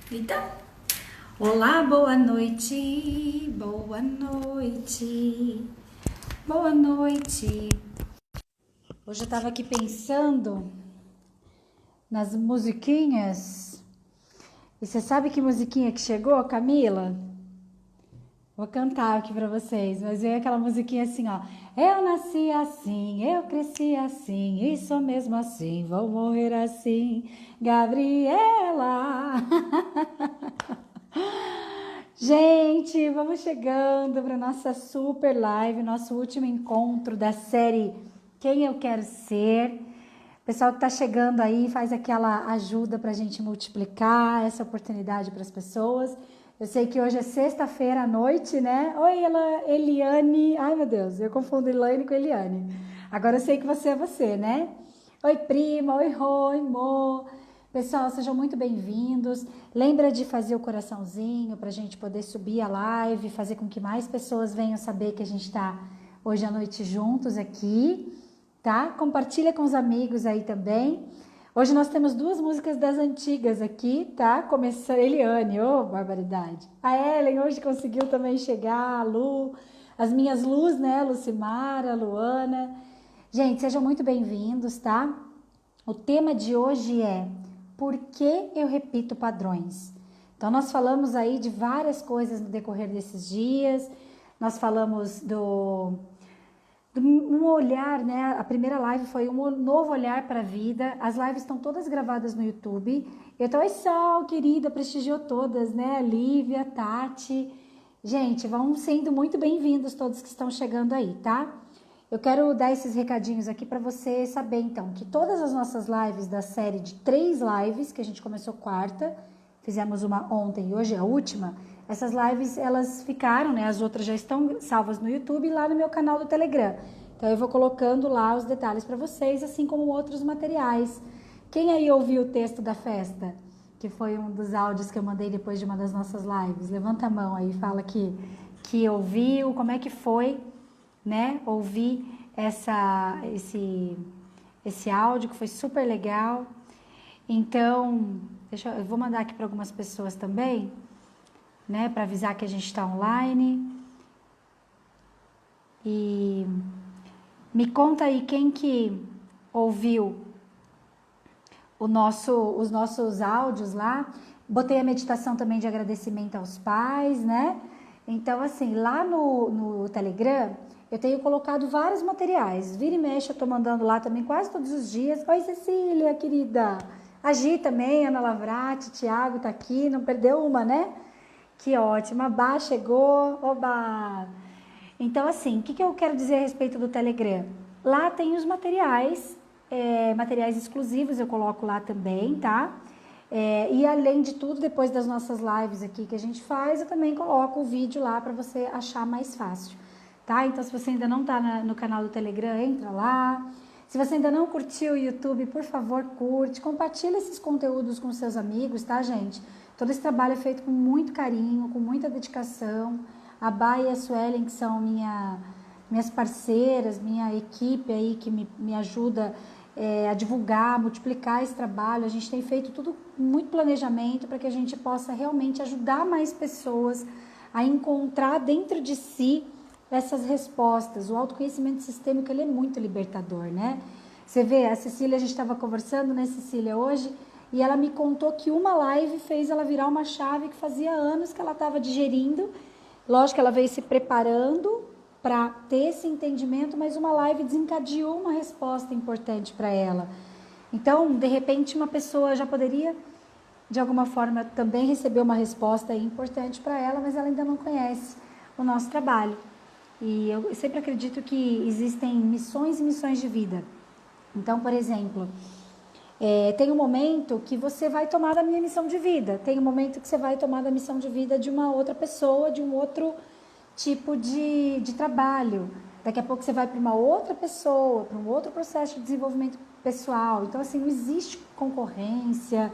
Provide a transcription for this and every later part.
Então, olá, boa noite, boa noite, boa noite. Hoje eu tava aqui pensando nas musiquinhas. E você sabe que musiquinha que chegou, Camila? Vou cantar aqui pra vocês, mas veio aquela musiquinha assim, ó. Eu nasci assim, eu cresci assim, e sou mesmo assim, vou morrer assim, Gabriela. Gente, vamos chegando para nossa super live, nosso último encontro da série Quem Eu Quero Ser. O pessoal que está chegando aí faz aquela ajuda para a gente multiplicar essa oportunidade para as pessoas. Eu sei que hoje é sexta-feira à noite, né? Oi, Eliane. Ai, meu Deus, eu confundo Elaine com Eliane. Agora eu sei que você é você, né? Oi, prima. Oi, Roi, Mo. Pessoal, sejam muito bem-vindos. Lembra de fazer o coraçãozinho para a gente poder subir a live, fazer com que mais pessoas venham saber que a gente está hoje à noite juntos aqui, tá? Compartilha com os amigos aí também. Hoje nós temos duas músicas das antigas aqui, tá? Começando, Eliane, ô, barbaridade. A Ellen hoje conseguiu também chegar, a Lu, as minhas Lus, né? Lucimara, Luana. Gente, sejam muito bem-vindos, tá? O tema de hoje é por que eu repito padrões? Então, nós falamos aí de várias coisas no decorrer desses dias, nós falamos um olhar, né? A primeira live foi um novo olhar para a vida. As lives estão todas gravadas no YouTube. Então, oi, Sol, querida, prestigiou todas, né? Lívia, Tati. Gente, vão sendo muito bem-vindos todos que estão chegando aí, tá? Eu quero dar esses recadinhos aqui para você saber, então, que todas as nossas lives da série de 3 lives, que a gente começou quarta, fizemos uma ontem e hoje é a última, essas lives, elas ficaram, né? As outras já estão salvas no YouTube e lá no meu canal do Telegram. Então, eu vou colocando lá os detalhes para vocês, assim como outros materiais. Quem aí ouviu o texto da festa? Que foi um dos áudios que eu mandei depois de uma das nossas lives. Levanta a mão aí, fala que ouviu, como é que foi, né? Ouvir esse áudio que foi super legal. Então, eu vou mandar aqui para algumas pessoas também, né? Para avisar que a gente está online. E me conta aí quem que ouviu os nossos áudios lá. Botei a meditação também de agradecimento aos pais, né? Então, assim, lá no Telegram, eu tenho colocado vários materiais. Vira e mexe, eu tô mandando lá também quase todos os dias. Oi, Cecília, querida. A Gi também, Ana Lavrati, Thiago tá aqui, não perdeu uma, né? Que ótimo. A Bá chegou. Oba! Então, assim, o que eu quero dizer a respeito do Telegram? Lá tem os materiais, materiais exclusivos eu coloco lá também, tá? E além de tudo, depois das nossas lives aqui que a gente faz, eu também coloco o vídeo lá para você achar mais fácil, tá? Então, se você ainda não tá no canal do Telegram, entra lá. Se você ainda não curtiu o YouTube, por favor, curte, compartilha esses conteúdos com seus amigos, tá, gente? Todo esse trabalho é feito com muito carinho, com muita dedicação. A Bá e a Suelen, que são minhas parceiras, minha equipe aí que me ajuda a divulgar, a multiplicar esse trabalho. A gente tem feito tudo com muito planejamento para que a gente possa realmente ajudar mais pessoas a encontrar dentro de si essas respostas. O autoconhecimento sistêmico, ele é muito libertador, né? Você vê, a Cecília, a gente estava conversando, né, Cecília, hoje, e ela me contou que uma live fez ela virar uma chave que fazia anos que ela estava digerindo. Lógico que ela veio se preparando para ter esse entendimento, mas uma live desencadeou uma resposta importante para ela. Então, de repente, uma pessoa já poderia, de alguma forma, também receber uma resposta importante para ela, mas ela ainda não conhece o nosso trabalho. E eu sempre acredito que existem missões e missões de vida. Então, por exemplo, tem um momento que você vai tomar da minha missão de vida, tem um momento que você vai tomar da missão de vida de uma outra pessoa, de um outro tipo de trabalho. Daqui a pouco você vai para uma outra pessoa, para um outro processo de desenvolvimento pessoal. Então, assim, não existe concorrência,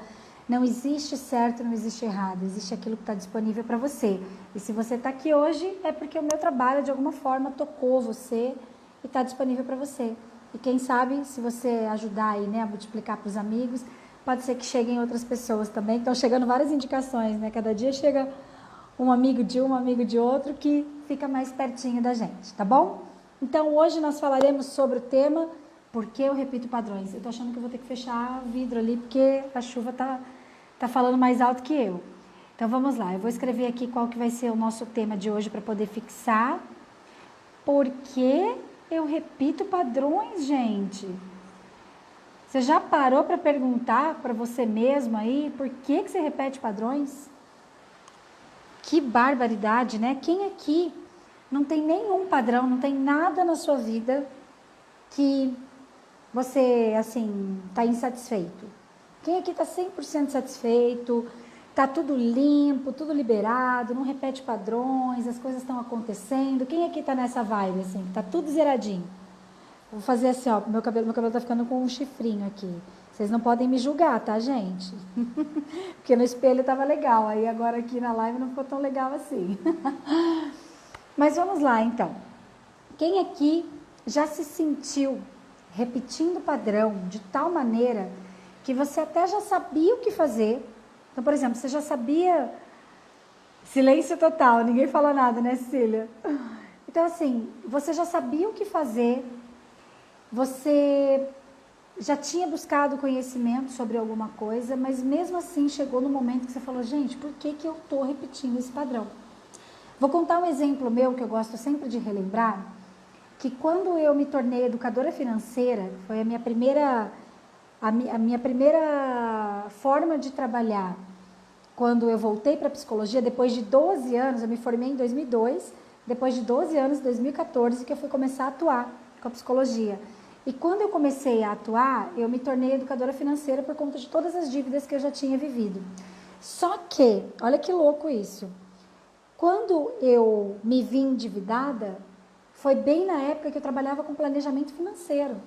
não existe certo, não existe errado, existe aquilo que está disponível para você. E se você está aqui hoje, é porque o meu trabalho, de alguma forma, tocou você e está disponível para você. E quem sabe, se você ajudar aí, né, a multiplicar para os amigos, Pode ser que cheguem outras pessoas também. Estão chegando várias indicações, né? Cada dia chega um amigo de um amigo de outro que fica mais pertinho da gente, tá bom? Então, hoje nós falaremos sobre o tema por que eu repito padrões. Eu tô achando que eu vou ter que fechar o vidro ali, porque a chuva tá falando mais alto que eu. Então, vamos lá. Eu vou escrever aqui qual que vai ser o nosso tema de hoje para poder fixar. Por que eu repito padrões, gente? Você já parou para perguntar para você mesmo aí por que você repete padrões? Que barbaridade, né? Quem aqui não tem nenhum padrão, não tem nada na sua vida que você, assim, está insatisfeito? Quem aqui está 100% satisfeito, está tudo limpo, tudo liberado, não repete padrões, as coisas estão acontecendo? Quem aqui está nessa vibe, assim, está tudo zeradinho? Vou fazer assim, ó, meu cabelo tá ficando com um chifrinho aqui. Vocês não podem me julgar, tá, gente? Porque no espelho tava legal, aí agora aqui na live não ficou tão legal assim. Mas vamos lá, então. Quem aqui já se sentiu repetindo o padrão de tal maneira que você até já sabia o que fazer? Então, por exemplo, você já sabia... Silêncio total, ninguém fala nada, né, Cecília? Então, assim, você já sabia o que fazer, você já tinha buscado conhecimento sobre alguma coisa, mas mesmo assim chegou no momento que você falou, gente, por que eu estou repetindo esse padrão? Vou contar um exemplo meu que eu gosto sempre de relembrar, que quando eu me tornei educadora financeira, foi a minha primeira forma de trabalhar. Quando eu voltei para a psicologia, depois de 12 anos, eu me formei em 2002, depois de 12 anos, em 2014, que eu fui começar a atuar com a psicologia. E quando eu comecei a atuar, eu me tornei educadora financeira por conta de todas as dívidas que eu já tinha vivido. Só que, olha que louco isso, quando eu me vi endividada, foi bem na época que eu trabalhava com planejamento financeiro.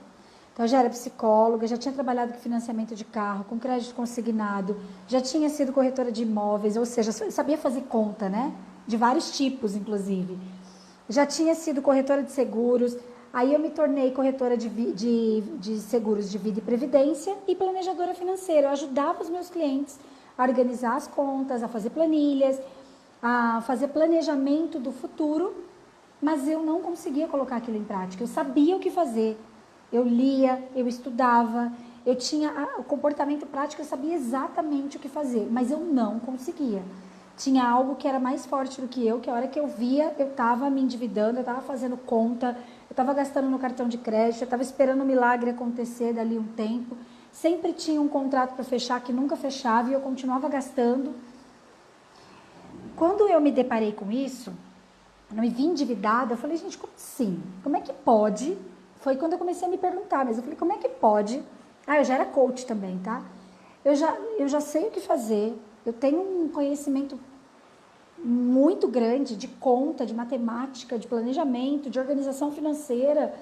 Então, eu já era psicóloga, já tinha trabalhado com financiamento de carro, com crédito consignado, já tinha sido corretora de imóveis, ou seja, sabia fazer conta, né? De vários tipos, inclusive. Já tinha sido corretora de seguros. Aí eu me tornei corretora de seguros de vida e previdência e planejadora financeira. Eu ajudava os meus clientes a organizar as contas, a fazer planilhas, a fazer planejamento do futuro, mas eu não conseguia colocar aquilo em prática. Eu sabia o que fazer, eu lia, eu estudava, eu tinha o comportamento prático, eu sabia exatamente o que fazer, mas eu não conseguia. Tinha algo que era mais forte do que eu, que a hora que eu via, eu estava me endividando, eu estava fazendo conta, eu estava gastando no cartão de crédito, eu estava esperando o milagre acontecer dali um tempo. Sempre tinha um contrato para fechar que nunca fechava e eu continuava gastando. Quando eu me deparei com isso, eu me vi endividada, eu falei, gente, como assim? Como é que pode? Foi quando eu comecei a me perguntar, mas eu falei, como é que pode? Eu já era coach também, tá? Eu já sei o que fazer, eu tenho um conhecimento muito grande de conta, de matemática, de planejamento, de organização financeira.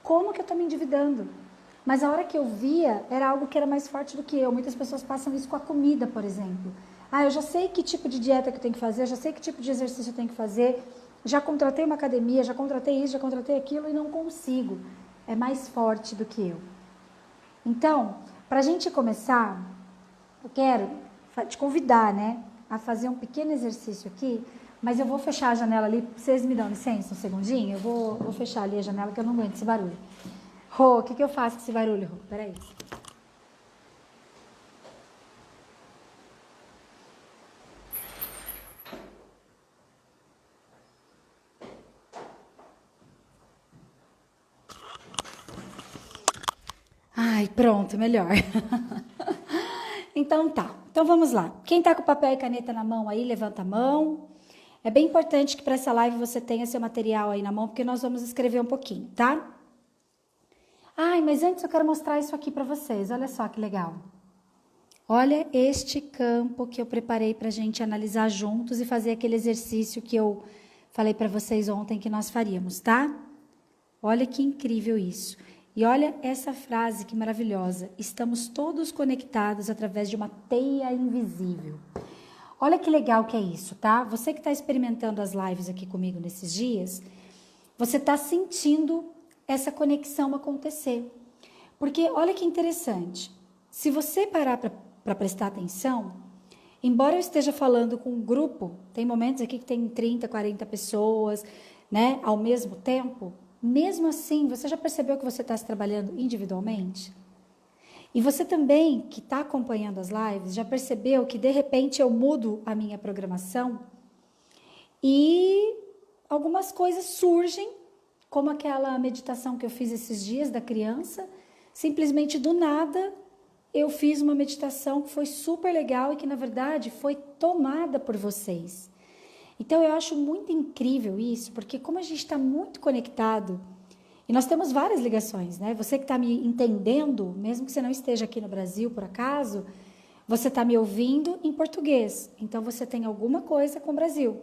Como que eu estou me endividando? Mas a hora que eu via, era algo que era mais forte do que eu. Muitas pessoas passam isso com a comida, por exemplo. Eu já sei que tipo de dieta que eu tenho que fazer, eu já sei que tipo de exercício eu tenho que fazer, já contratei uma academia, já contratei isso, já contratei aquilo e não consigo. É mais forte do que eu. Então, para a gente começar, eu quero te convidar, né, a fazer um pequeno exercício aqui, mas eu vou fechar a janela ali, vocês me dão licença um segundinho? Eu vou fechar ali a janela que eu não aguento esse barulho. Rô, o que eu faço com esse barulho, Rô? Peraí. Ai, pronto, melhor. Então tá, então vamos lá. Quem tá com papel e caneta na mão aí, levanta a mão. É bem importante que para essa live você tenha seu material aí na mão, porque nós vamos escrever um pouquinho, tá? Mas antes eu quero mostrar isso aqui para vocês, olha só que legal. Olha este campo que eu preparei pra gente analisar juntos e fazer aquele exercício que eu falei para vocês ontem que nós faríamos, tá? Olha que incrível isso. E olha essa frase que maravilhosa. Estamos todos conectados através de uma teia invisível. Olha que legal que é isso, tá? Você que está experimentando as lives aqui comigo nesses dias, você está sentindo essa conexão acontecer. Porque olha que interessante. Se você parar para prestar atenção, embora eu esteja falando com um grupo, tem momentos aqui que tem 30, 40 pessoas, né, ao mesmo tempo, mesmo assim, você já percebeu que você está se trabalhando individualmente? E você também, que está acompanhando as lives, já percebeu que de repente eu mudo a minha programação e algumas coisas surgem, como aquela meditação que eu fiz esses dias da criança, simplesmente do nada eu fiz uma meditação que foi super legal e que na verdade foi tomada por vocês. Então eu acho muito incrível isso, porque como a gente está muito conectado, e nós temos várias ligações, né? Você que está me entendendo, mesmo que você não esteja aqui no Brasil por acaso, você está me ouvindo em português. Então você tem alguma coisa com o Brasil.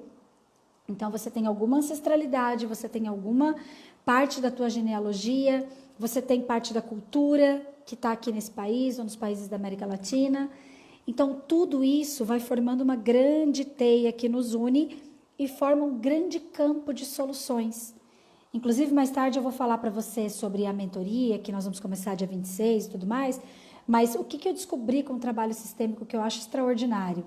Então você tem alguma ancestralidade, você tem alguma parte da tua genealogia, você tem parte da cultura que está aqui nesse país ou nos países da América Latina. Então tudo isso vai formando uma grande teia que nos une e forma um grande campo de soluções. Inclusive, mais tarde eu vou falar para você sobre a mentoria, que nós vamos começar dia 26 e tudo mais, mas o que eu descobri com o trabalho sistêmico que eu acho extraordinário?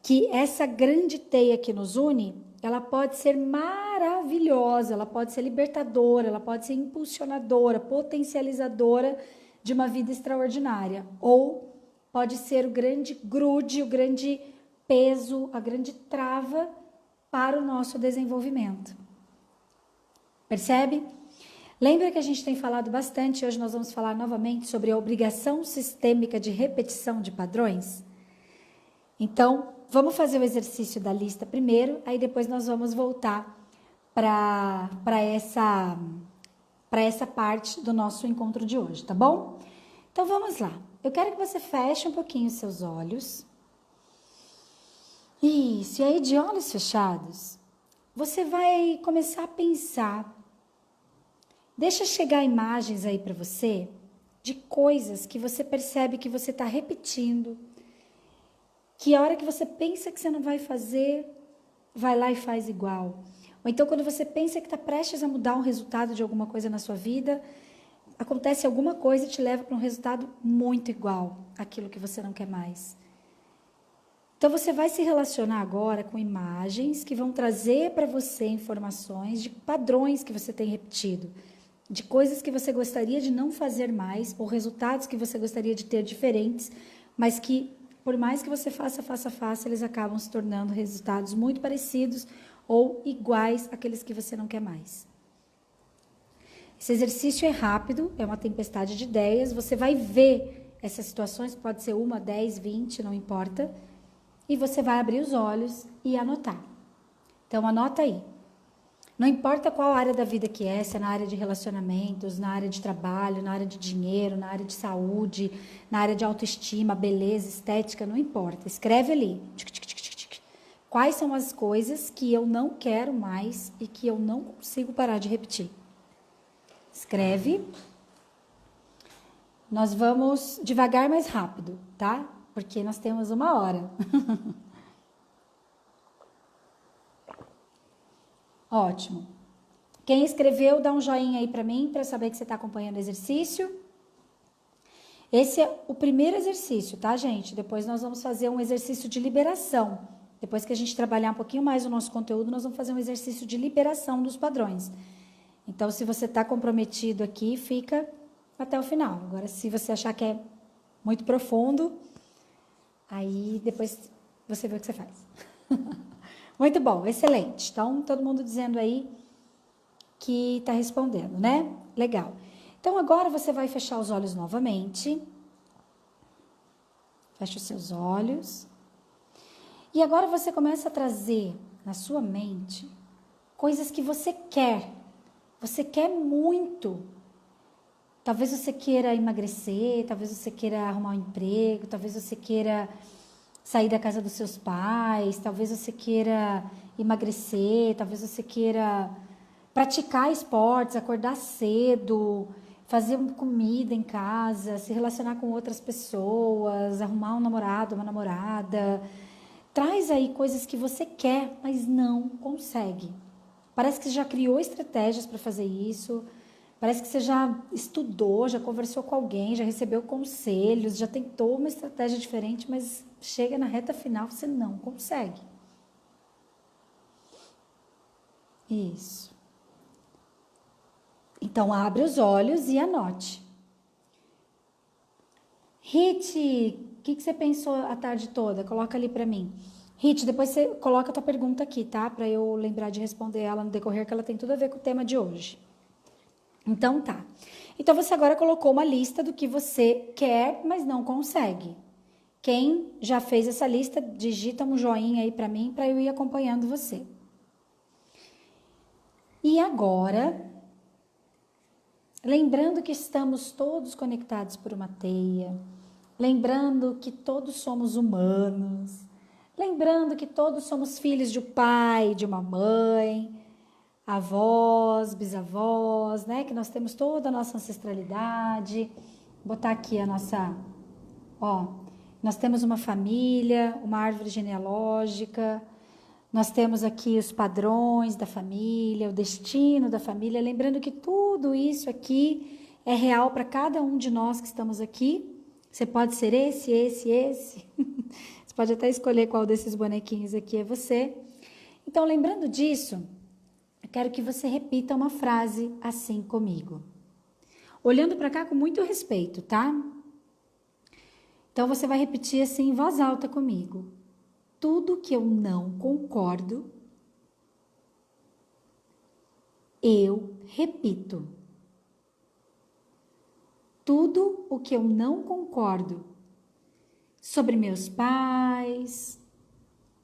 Que essa grande teia que nos une, ela pode ser maravilhosa, ela pode ser libertadora, ela pode ser impulsionadora, potencializadora de uma vida extraordinária, ou pode ser o grande grude, o grande peso, a grande trava para o nosso desenvolvimento. Percebe? Lembra que a gente tem falado bastante, hoje nós vamos falar novamente sobre a obrigação sistêmica de repetição de padrões? Então, vamos fazer o exercício da lista primeiro, aí depois nós vamos voltar para essa parte do nosso encontro de hoje, tá bom? Então, vamos lá. Eu quero que você feche um pouquinho os seus olhos. Isso, e aí de olhos fechados, você vai começar a pensar. Deixa chegar imagens aí para você de coisas que você percebe que você está repetindo, que a hora que você pensa que você não vai fazer, vai lá e faz igual. Ou então quando você pensa que está prestes a mudar um resultado de alguma coisa na sua vida, acontece alguma coisa e te leva para um resultado muito igual àquilo que você não quer mais. Então você vai se relacionar agora com imagens que vão trazer para você informações de padrões que você tem repetido, de coisas que você gostaria de não fazer mais, ou resultados que você gostaria de ter diferentes, mas que, por mais que você faça, eles acabam se tornando resultados muito parecidos ou iguais àqueles que você não quer mais. Esse exercício é rápido, é uma tempestade de ideias, você vai ver essas situações, pode ser 1, 10, 20, não importa, e você vai abrir os olhos e anotar. Então, anota aí. Não importa qual área da vida que é, se é na área de relacionamentos, na área de trabalho, na área de dinheiro, na área de saúde, na área de autoestima, beleza, estética, não importa. Escreve ali. Quais são as coisas que eu não quero mais e que eu não consigo parar de repetir? Escreve. Nós vamos devagar, mais rápido, tá? Porque nós temos 1 hora. Ótimo. Quem escreveu, dá um joinha aí para mim, para eu saber que você está acompanhando o exercício. Esse é o primeiro exercício, tá, gente? Depois nós vamos fazer um exercício de liberação. Depois que a gente trabalhar um pouquinho mais o nosso conteúdo, nós vamos fazer um exercício de liberação dos padrões. Então, se você está comprometido aqui, fica até o final. Agora, se você achar que é muito profundo, aí depois você vê o que você faz. Muito bom, excelente. Então, todo mundo dizendo aí que está respondendo, né? Legal. Então, agora você vai fechar os olhos novamente. Fecha os seus olhos. E agora você começa a trazer na sua mente coisas que você quer. Você quer muito. Talvez você queira emagrecer, talvez você queira arrumar um emprego, talvez você queira sair da casa dos seus pais, talvez você queira emagrecer, talvez você queira praticar esportes, acordar cedo, fazer comida em casa, se relacionar com outras pessoas, arrumar um namorado, uma namorada. Traz aí coisas que você quer, mas não consegue. Parece que já criou estratégias para fazer isso, Parece que você já estudou, já conversou com alguém, já recebeu conselhos, já tentou uma estratégia diferente, mas chega na reta final, você não consegue. Isso. Então, abre os olhos e anote. Rit, o que você pensou a tarde toda? Coloca ali para mim. Rit, depois você coloca a tua pergunta aqui, tá? Para eu lembrar de responder ela no decorrer, que ela tem tudo a ver com o tema de hoje. Então, tá. Então, você agora colocou uma lista do que você quer, mas não consegue. Quem já fez essa lista, digita um joinha aí para mim, para eu ir acompanhando você. E agora, lembrando que estamos todos conectados por uma teia, lembrando que todos somos humanos, lembrando que todos somos filhos de um pai, de uma mãe, avós, bisavós, né? Que nós temos toda a nossa ancestralidade. Vou botar aqui a nossa, nós temos uma família, uma árvore genealógica, nós temos aqui os padrões da família, o destino da família, lembrando que tudo isso aqui é real para cada um de nós que estamos aqui. Você pode ser esse. Você pode até escolher qual desses bonequinhos aqui é você. Então, lembrando disso, eu quero que você repita uma frase assim comigo. Olhando para cá com muito respeito, tá? Então, você vai repetir assim em voz alta comigo. Tudo que eu não concordo, eu repito. Tudo o que eu não concordo sobre meus pais,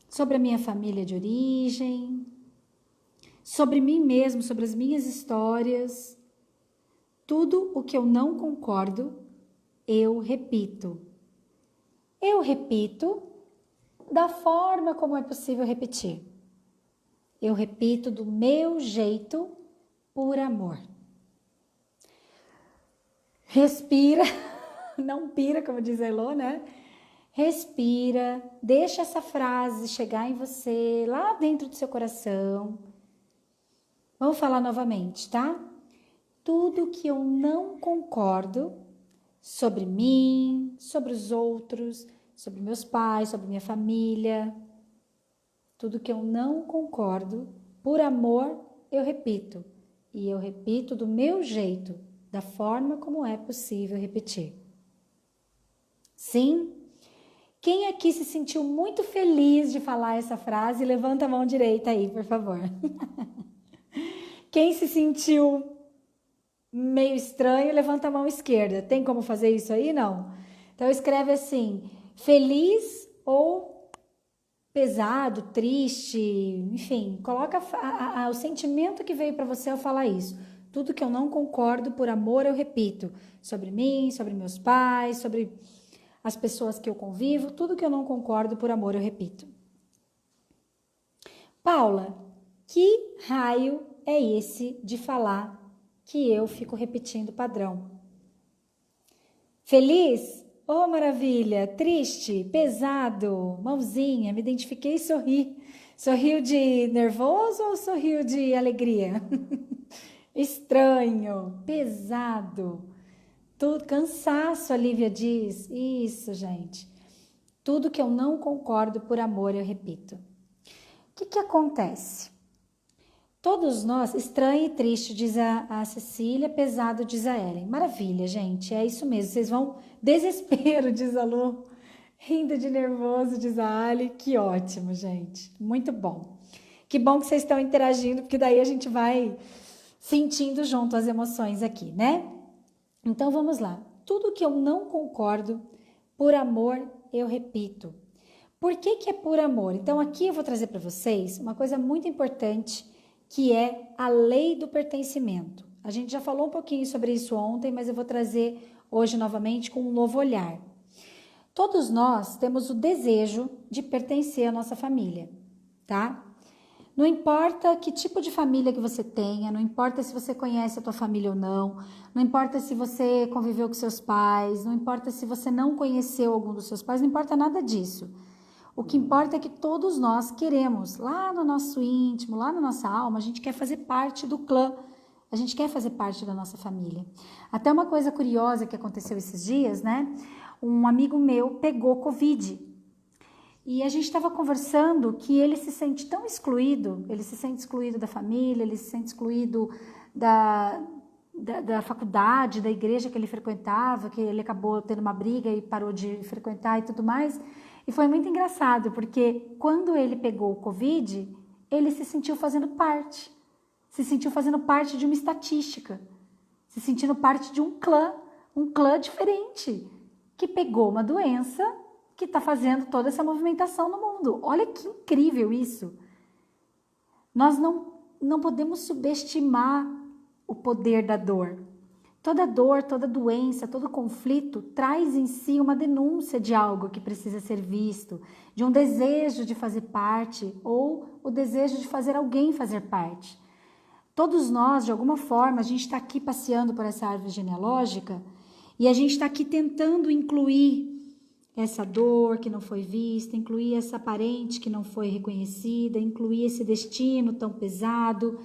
sobre a minha família de origem, sobre mim mesmo, sobre as minhas histórias, tudo o que eu não concordo, eu repito. Eu repito da forma como é possível repetir. Eu repito do meu jeito, por amor. Respira, não pira, como diz a Elô, né? Respira, deixa essa frase chegar em você, lá dentro do seu coração. Vamos falar novamente, tá? Tudo que eu não concordo sobre mim, sobre os outros, sobre meus pais, sobre minha família, tudo que eu não concordo, por amor, eu repito. E eu repito do meu jeito, da forma como é possível repetir. Sim? Quem aqui se sentiu muito feliz de falar essa frase, levanta a mão direita aí, por favor. Quem se sentiu meio estranho, levanta a mão esquerda. Tem como fazer isso aí? Não? Então escreve assim, feliz ou pesado, triste, enfim, coloca o sentimento que veio para você ao falar isso. Tudo que eu não concordo, por amor, eu repito. Sobre mim, sobre meus pais, sobre as pessoas que eu convivo, tudo que eu não concordo, por amor, eu repito. Paula, que raio é esse de falar que eu fico repetindo o padrão? Feliz? Oh, maravilha! Triste? Pesado? Mãozinha? Me identifiquei e sorri. Sorriu de nervoso ou sorriu de alegria? Estranho, pesado, tudo, cansaço, a Lívia diz. Isso, gente. Tudo que eu não concordo, por amor, eu repito. O que acontece? Todos nós, estranho e triste, diz a Cecília, pesado, diz a Ellen. Maravilha, gente, é isso mesmo. Vocês vão, desespero, diz a Lu, rindo de nervoso, diz a Ali. Que ótimo, gente, muito bom. Que bom que vocês estão interagindo, porque daí a gente vai sentindo junto as emoções aqui, né? Então, vamos lá. Tudo que eu não concordo, por amor, eu repito. Por que é por amor? Então, aqui eu vou trazer para vocês uma coisa muito importante, que é a lei do pertencimento. A gente já falou um pouquinho sobre isso ontem, mas eu vou trazer hoje novamente com um novo olhar. Todos nós temos o desejo de pertencer à nossa família, tá? Não importa que tipo de família que você tenha, não importa se você conhece a tua família ou não importa se você conviveu com seus pais, não importa se você não conheceu algum dos seus pais, não importa nada disso. O que importa é que todos nós queremos, lá no nosso íntimo, lá na nossa alma, a gente quer fazer parte do clã A gente quer fazer parte da nossa família. Até uma coisa curiosa que aconteceu esses dias, né? Um amigo meu pegou Covid. E a gente estava conversando que ele se sente tão excluído, ele se sente excluído da família, ele se sente excluído da faculdade, da igreja que ele frequentava, que ele acabou tendo uma briga e parou de frequentar e tudo mais. E foi muito engraçado, porque quando ele pegou o Covid, ele se sentiu fazendo parte de uma estatística, se sentindo parte de um clã diferente, que pegou uma doença que está fazendo toda essa movimentação no mundo. Olha que incrível isso. Nós não podemos subestimar o poder da dor. Toda dor, toda doença, todo conflito traz em si uma denúncia de algo que precisa ser visto, de um desejo de fazer parte ou o desejo de fazer alguém fazer parte. Todos nós, de alguma forma, a gente está aqui passeando por essa árvore genealógica e a gente está aqui tentando incluir essa dor que não foi vista, incluir essa parente que não foi reconhecida, incluir esse destino tão pesado.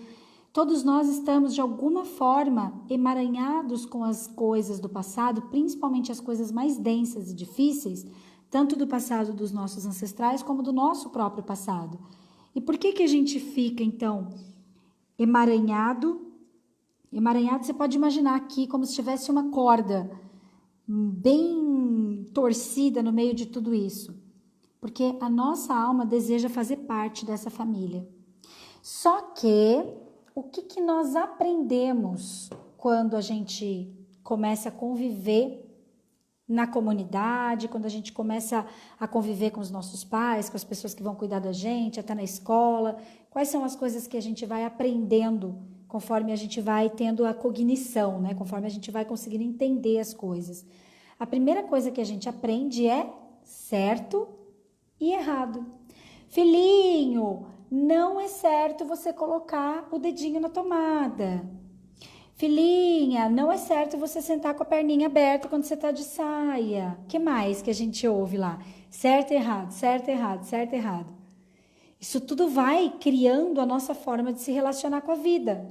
Todos nós estamos, de alguma forma, emaranhados com as coisas do passado, principalmente as coisas mais densas e difíceis, tanto do passado dos nossos ancestrais como do nosso próprio passado. E por que a gente fica, então, emaranhado? Emaranhado, você pode imaginar aqui como se tivesse uma corda bem torcida no meio de tudo isso. Porque a nossa alma deseja fazer parte dessa família. Só que, o que nós aprendemos quando a gente começa a conviver na comunidade, quando a gente começa a conviver com os nossos pais, com as pessoas que vão cuidar da gente, até na escola? Quais são as coisas que a gente vai aprendendo conforme a gente vai tendo a cognição, né? Conforme a gente vai conseguindo entender as coisas? A primeira coisa que a gente aprende é certo e errado. Filhinho, não é certo você colocar o dedinho na tomada. Filhinha, não é certo você sentar com a perninha aberta quando você está de saia. O que mais que a gente ouve lá? Certo e errado, certo e errado, certo e errado. Isso tudo vai criando a nossa forma de se relacionar com a vida.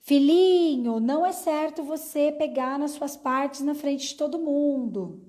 Filhinho, não é certo você pegar nas suas partes na frente de todo mundo.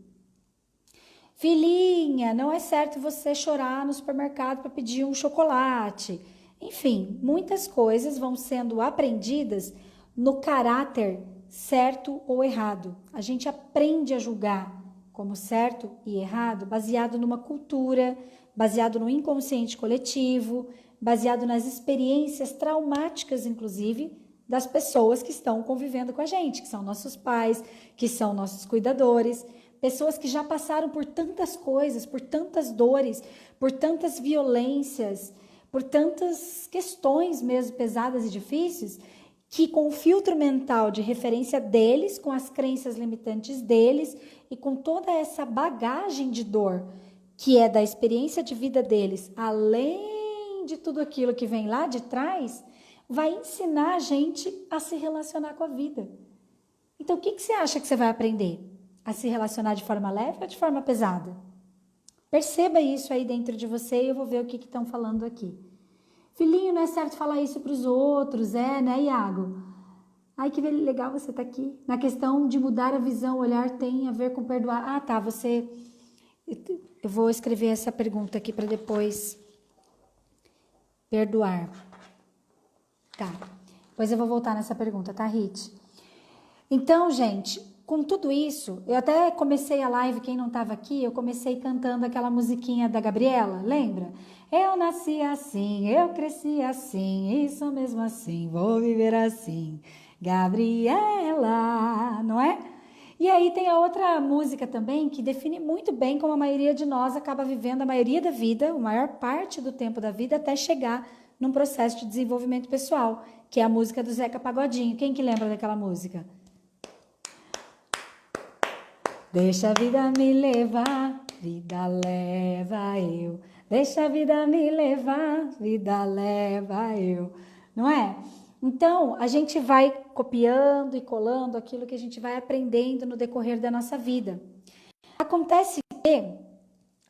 Filhinha, não é certo você chorar no supermercado para pedir um chocolate. Enfim, muitas coisas vão sendo aprendidas no caráter certo ou errado. A gente aprende a julgar como certo e errado baseado numa cultura, baseado no inconsciente coletivo, baseado nas experiências traumáticas, inclusive, das pessoas que estão convivendo com a gente, que são nossos pais, que são nossos cuidadores, pessoas que já passaram por tantas coisas, por tantas dores, por tantas violências, por tantas questões mesmo pesadas e difíceis, que com o filtro mental de referência deles, com as crenças limitantes deles e com toda essa bagagem de dor que é da experiência de vida deles, além de tudo aquilo que vem lá de trás, vai ensinar a gente a se relacionar com a vida. Então, o que você acha que você vai aprender? A se relacionar de forma leve ou de forma pesada? Perceba isso aí dentro de você e eu vou ver o que estão falando aqui. Filhinho, não é certo falar isso para os outros, né, Iago? Ai, que legal você tá aqui. Na questão de mudar a visão, o olhar tem a ver com perdoar. Ah, tá, você... Eu vou escrever essa pergunta aqui para depois perdoar. Tá, depois eu vou voltar nessa pergunta, tá, Rit? Então, gente, com tudo isso, eu até comecei a live, quem não estava aqui, eu comecei cantando aquela musiquinha da Gabriela, lembra? Eu nasci assim, eu cresci assim, e sou mesmo assim, vou viver assim, Gabriela, não é? E aí tem a outra música também que define muito bem como a maioria de nós acaba vivendo a maioria da vida, a maior parte do tempo da vida, até chegar num processo de desenvolvimento pessoal, que é a música do Zeca Pagodinho. Quem que lembra daquela música? Deixa a vida me levar, vida leva eu. Deixa a vida me levar, vida leva eu. Não é? Então, a gente vai copiando e colando aquilo que a gente vai aprendendo no decorrer da nossa vida. Acontece que,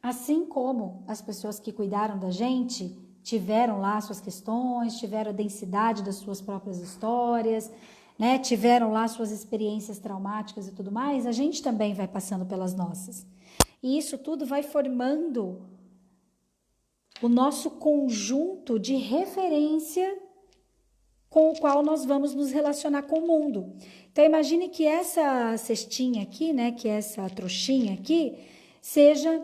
assim como as pessoas que cuidaram da gente tiveram lá suas questões, tiveram a densidade das suas próprias histórias, né? Tiveram lá suas experiências traumáticas e tudo mais, a gente também vai passando pelas nossas. E isso tudo vai formando o nosso conjunto de referência com o qual nós vamos nos relacionar com o mundo. Então, imagine que essa cestinha aqui, né, que essa trouxinha aqui, seja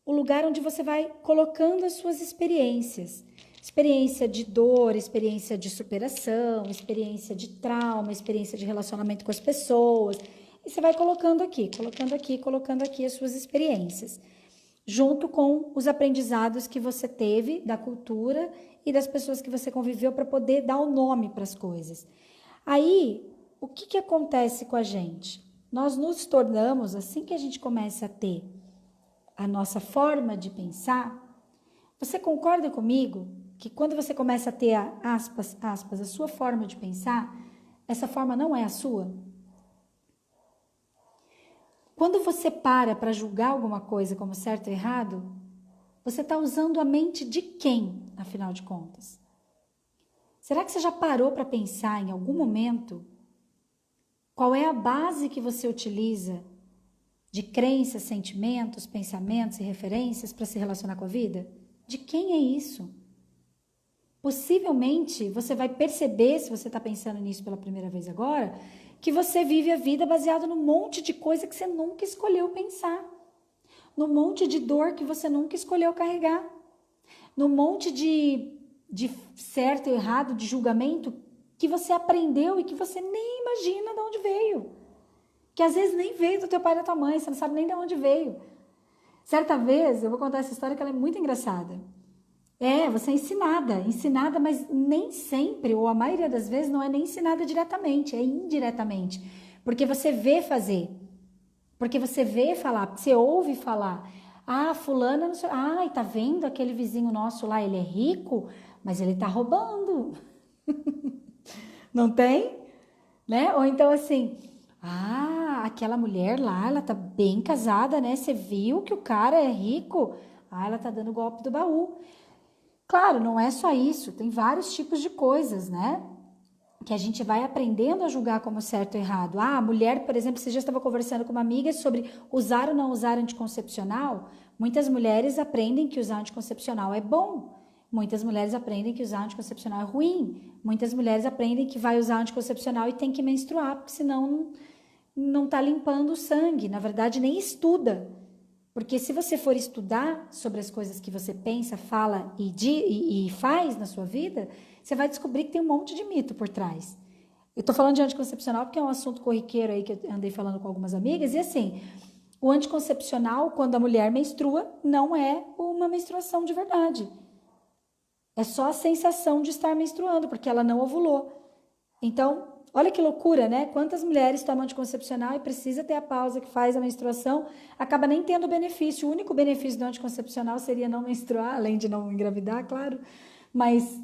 o lugar onde você vai colocando as suas experiências. Experiência de dor, experiência de superação, experiência de trauma, experiência de relacionamento com as pessoas. E você vai colocando aqui as suas experiências, junto com os aprendizados que você teve da cultura e das pessoas que você conviveu para poder dar o nome para as coisas. Aí, o que acontece com a gente? Nós nos tornamos, assim que a gente começa a ter a nossa forma de pensar, você concorda comigo que quando você começa a ter a sua forma de pensar, essa forma não é a sua? Quando você para julgar alguma coisa como certo ou errado, você está usando a mente de quem, afinal de contas? Será que você já parou para pensar em algum momento qual é a base que você utiliza de crenças, sentimentos, pensamentos e referências para se relacionar com a vida? De quem é isso? Possivelmente você vai perceber, se você está pensando nisso pela primeira vez agora, que você vive a vida baseado num monte de coisa que você nunca escolheu pensar, num monte de dor que você nunca escolheu carregar, num monte de certo e errado, de julgamento que você aprendeu e que você nem imagina de onde veio, que às vezes nem veio do teu pai e da tua mãe, você não sabe nem de onde veio. Certa vez, eu vou contar essa história que ela é muito engraçada. Você é ensinada, mas nem sempre, ou a maioria das vezes, não é nem ensinada diretamente, é indiretamente. Porque você vê fazer, porque você vê falar, você ouve falar. Fulana, não sei, tá vendo aquele vizinho nosso lá, ele é rico, mas ele tá roubando. Não tem? Né? Ou então assim, aquela mulher lá, ela tá bem casada, né? Você viu que o cara é rico? Ela tá dando golpe do baú. Claro, não é só isso, tem vários tipos de coisas, né? Que a gente vai aprendendo a julgar como certo ou errado. A mulher, por exemplo, você já estava conversando com uma amiga sobre usar ou não usar anticoncepcional. Muitas mulheres aprendem que usar anticoncepcional é bom. Muitas mulheres aprendem que usar anticoncepcional é ruim. Muitas mulheres aprendem que vai usar anticoncepcional e tem que menstruar, porque senão não está limpando o sangue. Na verdade, nem estuda. Porque se você for estudar sobre as coisas que você pensa, fala e faz na sua vida, você vai descobrir que tem um monte de mito por trás. Eu tô falando de anticoncepcional porque é um assunto corriqueiro aí que eu andei falando com algumas amigas. E assim, o anticoncepcional, quando a mulher menstrua, não é uma menstruação de verdade. É só a sensação de estar menstruando, porque ela não ovulou. Então, olha que loucura, né? Quantas mulheres tomam anticoncepcional e precisa ter a pausa que faz a menstruação, acaba nem tendo benefício. O único benefício do anticoncepcional seria não menstruar, além de não engravidar, claro, mas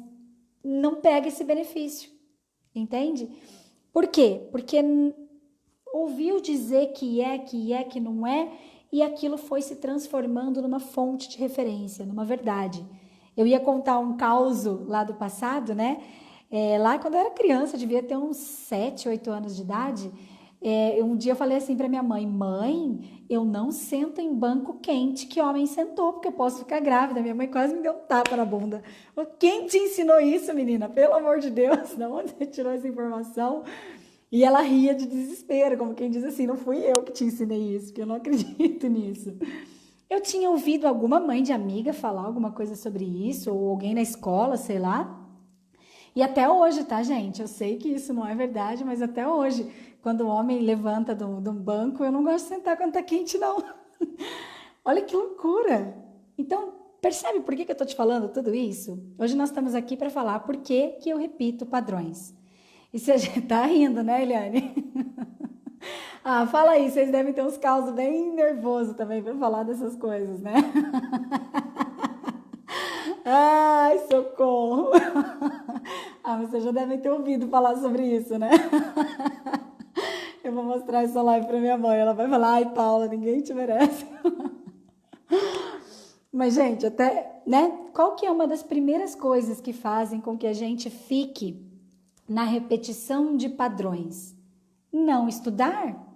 não pega esse benefício, entende? Por quê? Porque ouviu dizer que não é, e aquilo foi se transformando numa fonte de referência, numa verdade. Eu ia contar um causo lá do passado, né? Lá quando eu era criança, eu devia ter uns 7, 8 anos de idade, um dia eu falei assim para minha mãe, eu não sento em banco quente que homem sentou, porque eu posso ficar grávida. Minha mãe quase me deu um tapa na bunda. Quem te ensinou isso, menina? Pelo amor de Deus, de onde você tirou essa informação? E ela ria de desespero, como quem diz assim, não fui eu que te ensinei isso, porque eu não acredito nisso. Eu tinha ouvido alguma mãe de amiga falar alguma coisa sobre isso, ou alguém na escola, sei lá. E até hoje, tá, gente? Eu sei que isso não é verdade, mas até hoje, quando o homem levanta de um banco, eu não gosto de sentar quando tá quente, não. Olha que loucura! Então, percebe por que eu tô te falando tudo isso? Hoje nós estamos aqui para falar por que eu repito padrões. E você já tá rindo, né, Eliane? Fala aí, vocês devem ter uns causos bem nervosos também para falar dessas coisas, né? Ai, socorro! Vocês já devem ter ouvido falar sobre isso, né? Eu vou mostrar essa live pra minha mãe. Ela vai falar, ai, Paula, ninguém te merece. Mas, gente, até né? Qual que é uma das primeiras coisas que fazem com que a gente fique na repetição de padrões? Não estudar.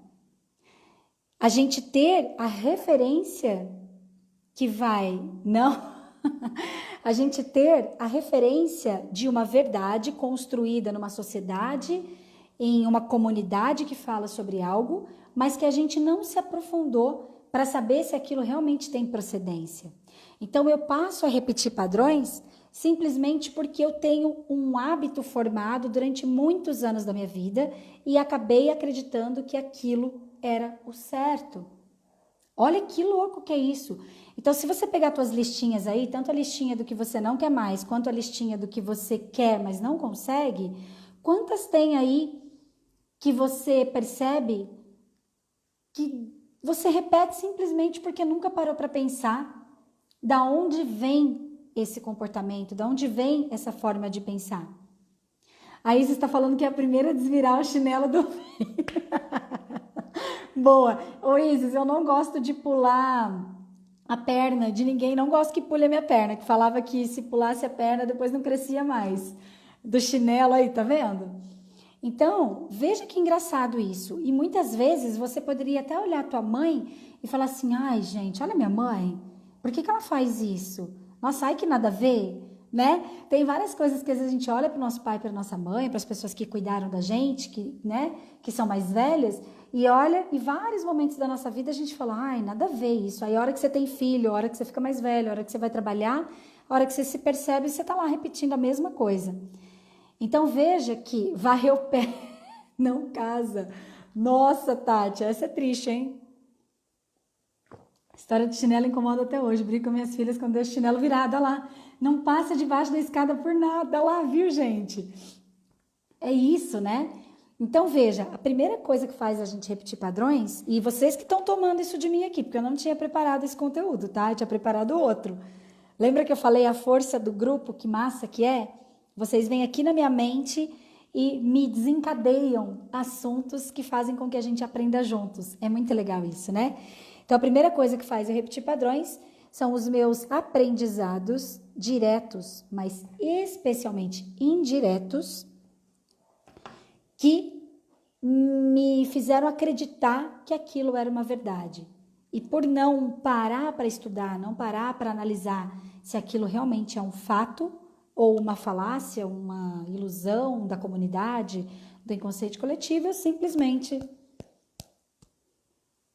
A gente ter a referência que vai, não, a gente ter a referência de uma verdade construída numa sociedade, em uma comunidade que fala sobre algo, mas que a gente não se aprofundou para saber se aquilo realmente tem procedência. Então eu passo a repetir padrões simplesmente porque eu tenho um hábito formado durante muitos anos da minha vida e acabei acreditando que aquilo era o certo. Olha que louco que é isso. Então, se você pegar suas listinhas aí, tanto a listinha do que você não quer mais, quanto a listinha do que você quer, mas não consegue, quantas tem aí que você percebe que você repete simplesmente porque nunca parou para pensar da onde vem esse comportamento, da onde vem essa forma de pensar. A Isis está falando que é a primeira a desvirar o chinelo do filho. Boa. Ô Isis, eu não gosto de pular a perna de ninguém, não gosto que pule a minha perna, que falava que se pulasse a perna depois não crescia mais. Do chinelo aí, tá vendo? Então, veja que engraçado isso. E muitas vezes você poderia até olhar a tua mãe e falar assim, ai gente, olha minha mãe, por que ela faz isso? Nossa, ai que nada a ver, né? Tem várias coisas que às vezes a gente olha para o nosso pai, para nossa mãe, para as pessoas que cuidaram da gente, que, né, que são mais velhas, e olha, em vários momentos da nossa vida a gente fala, ai, nada a ver isso. Aí a hora que você tem filho, a hora que você fica mais velho, a hora que você vai trabalhar, a hora que você se percebe, você tá lá repetindo a mesma coisa. Então veja que varrer o pé não casa. Nossa, Tati, essa é triste, hein? A história de chinelo incomoda até hoje. Brigo com minhas filhas quando deixo chinelo virado, olha lá. Não passa debaixo da escada por nada, olha lá, viu, gente? É isso, né? Então veja, a primeira coisa que faz a gente repetir padrões, e vocês que estão tomando isso de mim aqui, porque eu não tinha preparado esse conteúdo, tá? Eu tinha preparado outro. Lembra que eu falei a força do grupo, que massa que é? Vocês vêm aqui na minha mente e me desencadeiam assuntos que fazem com que a gente aprenda juntos. É muito legal isso, né? Então, a primeira coisa que faz eu repetir padrões são os meus aprendizados diretos, mas especialmente indiretos, que me fizeram acreditar que aquilo era uma verdade. E por não parar para estudar, não parar para analisar se aquilo realmente é um fato, ou uma falácia, uma ilusão da comunidade, do inconsciente coletivo, eu simplesmente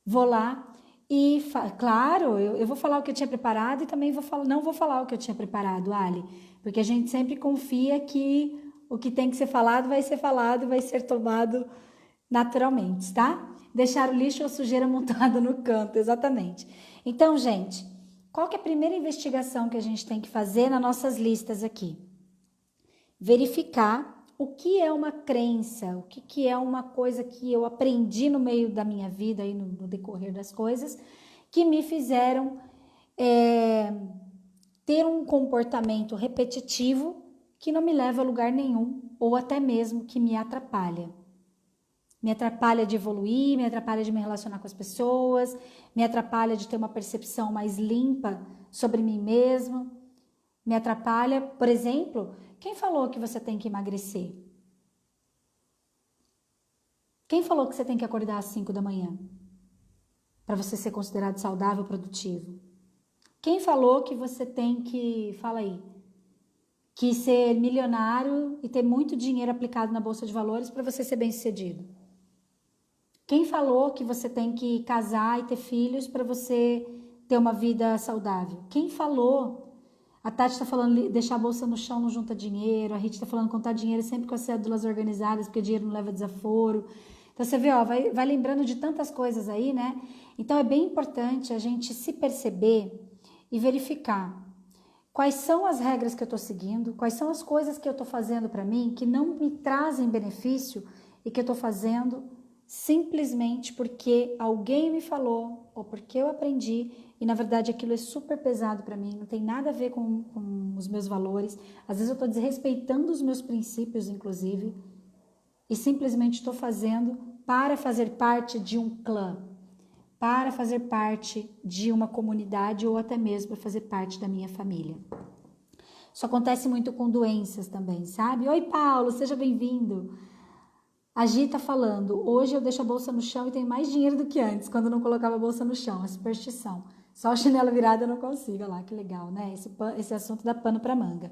vou lá e, claro, eu vou falar o que eu tinha preparado e também não vou falar o que eu tinha preparado, Ali, porque a gente sempre confia que o que tem que ser falado, vai ser tomado naturalmente, tá? Deixar o lixo ou sujeira montada no canto, exatamente. Então, gente, qual que é a primeira investigação que a gente tem que fazer nas nossas listas aqui? Verificar o que é uma crença, o que é uma coisa que eu aprendi no meio da minha vida, aí no decorrer das coisas, que me fizeram ter um comportamento repetitivo que não me leva a lugar nenhum, ou até mesmo que me atrapalha. Me atrapalha de evoluir, me atrapalha de me relacionar com as pessoas, me atrapalha de ter uma percepção mais limpa sobre mim mesmo, me atrapalha, por exemplo, quem falou que você tem que emagrecer? Quem falou que você tem que acordar às 5 da manhã? Para você ser considerado saudável, produtivo? Quem falou que você tem que, fala aí, que ser milionário e ter muito dinheiro aplicado na bolsa de valores para você ser bem-sucedido? Quem falou que você tem que casar e ter filhos para você ter uma vida saudável? Quem falou? A Tati está falando deixar a bolsa no chão, não junta dinheiro. A Rita está falando contar dinheiro sempre com as cédulas organizadas, porque dinheiro não leva desaforo. Então você vê, ó, vai lembrando de tantas coisas aí, né? Então é bem importante a gente se perceber e verificar quais são as regras que eu estou seguindo, quais são as coisas que eu estou fazendo para mim que não me trazem benefício e que eu estou fazendo simplesmente porque alguém me falou ou porque eu aprendi e na verdade aquilo é super pesado para mim, não tem nada a ver com os meus valores. Às vezes eu estou desrespeitando os meus princípios, inclusive, e simplesmente estou fazendo para fazer parte de um clã, para fazer parte de uma comunidade ou até mesmo para fazer parte da minha família. Isso acontece muito com doenças também, sabe? Oi, Paulo, seja bem-vindo. A Gi tá falando, hoje eu deixo a bolsa no chão e tenho mais dinheiro do que antes, quando eu não colocava a bolsa no chão, a superstição. Só o chinelo virado eu não consigo, olha lá, que legal, né? Esse assunto dá pano para manga.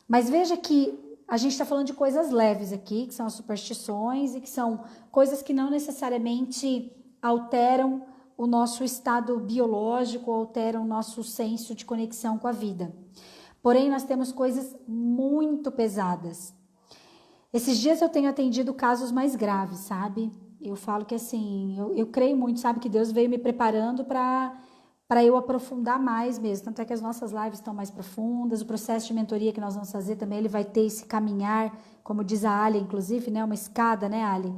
Mas veja que a gente está falando de coisas leves aqui, que são as superstições e que são coisas que não necessariamente alteram o nosso estado biológico, alteram o nosso senso de conexão com a vida. Porém, nós temos coisas muito pesadas. Esses dias eu tenho atendido casos mais graves, sabe? Eu falo que assim, eu creio muito, sabe? Que Deus veio me preparando para eu aprofundar mais mesmo. Tanto é que as nossas lives estão mais profundas, o processo de mentoria que nós vamos fazer também, ele vai ter esse caminhar, como diz a Ali, inclusive, né? Uma escada, né, Ali?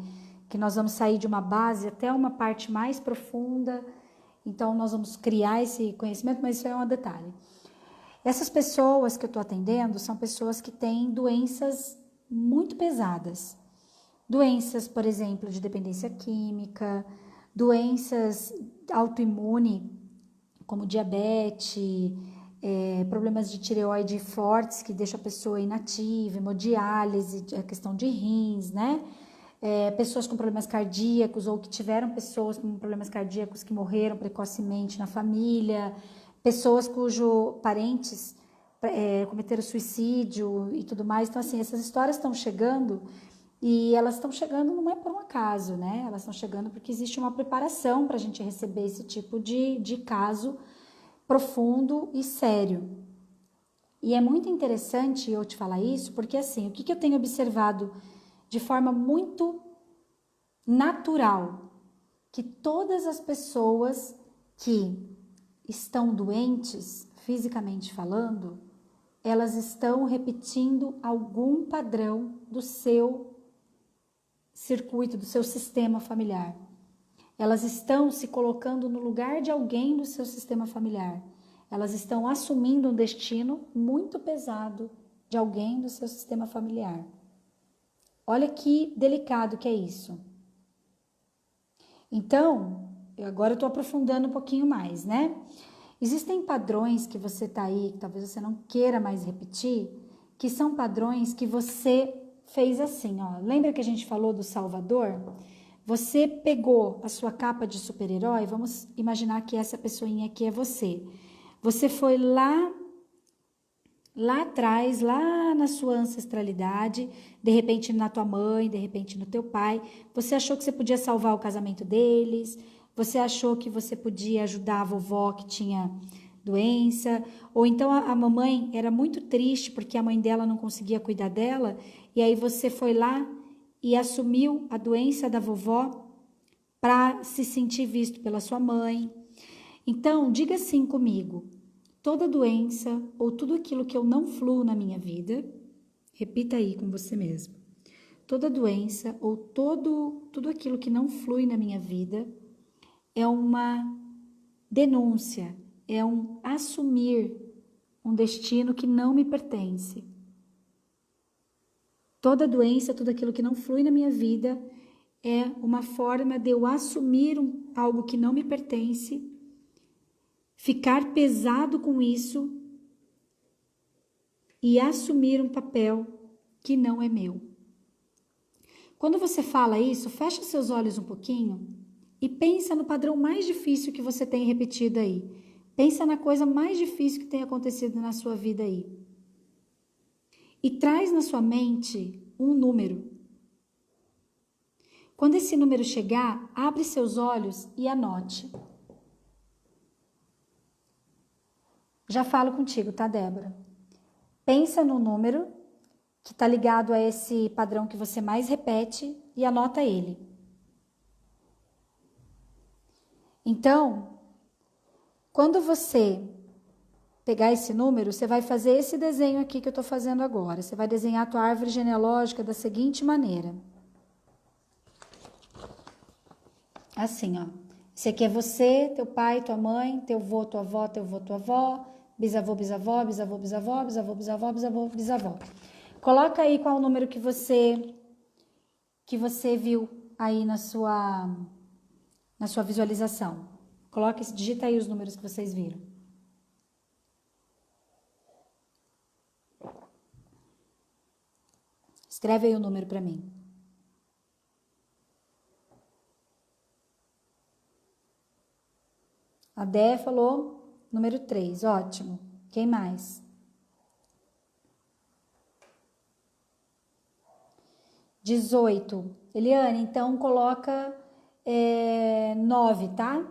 Que nós vamos sair de uma base até uma parte mais profunda. Então, nós vamos criar esse conhecimento, mas isso é um detalhe. Essas pessoas que eu estou atendendo são pessoas que têm doenças muito pesadas. Doenças, por exemplo, de dependência química, doenças autoimunes, como diabetes, problemas de tireoide fortes, que deixam a pessoa inativa, hemodiálise, a questão de rins, né? Pessoas com problemas cardíacos ou que tiveram pessoas com problemas cardíacos que morreram precocemente na família, pessoas cujos parentes cometeram suicídio e tudo mais. Então, assim, essas histórias estão chegando e elas estão chegando não é por um acaso, né? Elas estão chegando porque existe uma preparação para a gente receber esse tipo de caso profundo e sério. E é muito interessante eu te falar isso porque, assim, o que eu tenho observado de forma muito natural, que todas as pessoas que estão doentes, fisicamente falando, elas estão repetindo algum padrão do seu circuito, do seu sistema familiar. Elas estão se colocando no lugar de alguém do seu sistema familiar. Elas estão assumindo um destino muito pesado de alguém do seu sistema familiar. Olha que delicado que é isso. Então, agora eu estou aprofundando um pouquinho mais, né? Existem padrões que você tá aí, que talvez você não queira mais repetir, que são padrões que você fez assim, ó. Lembra que a gente falou do Salvador? Você pegou a sua capa de super-herói, vamos imaginar que essa pessoinha aqui é você. Você foi lá atrás, lá na sua ancestralidade, de repente na tua mãe, de repente no teu pai, você achou que você podia salvar o casamento deles, você achou que você podia ajudar a vovó que tinha doença, ou então a mamãe era muito triste porque a mãe dela não conseguia cuidar dela, e aí você foi lá e assumiu a doença da vovó para se sentir visto pela sua mãe. Então, diga assim comigo: toda doença ou tudo aquilo que eu não fluo na minha vida, repita aí com você mesmo. Toda doença ou tudo aquilo que não flui na minha vida é uma denúncia, é um assumir um destino que não me pertence. Toda doença, tudo aquilo que não flui na minha vida é uma forma de eu assumir algo que não me pertence, ficar pesado com isso e assumir um papel que não é meu. Quando você fala isso, fecha seus olhos um pouquinho e pensa no padrão mais difícil que você tem repetido aí. Pensa na coisa mais difícil que tem acontecido na sua vida aí. E traz na sua mente um número. Quando esse número chegar, abre seus olhos e anote. Já falo contigo, tá, Débora? Pensa no número que está ligado a esse padrão que você mais repete e anota ele. Então, quando você pegar esse número, você vai fazer esse desenho aqui que eu estou fazendo agora. Você vai desenhar a tua árvore genealógica da seguinte maneira. Assim, ó. Esse aqui é você, teu pai, tua mãe, teu vô, tua avó, teu vô, tua avó, bisavô, bisavó, bisavô, bisavó, bisavô, bisavó, bisavô, bisavó. Coloca aí qual o número que você viu aí na sua na sua visualização. Coloque, digita aí os números que vocês viram. Escreve aí o número para mim. A Dé falou número 3, ótimo. Quem mais? 18. Eliane, então coloca 9, tá?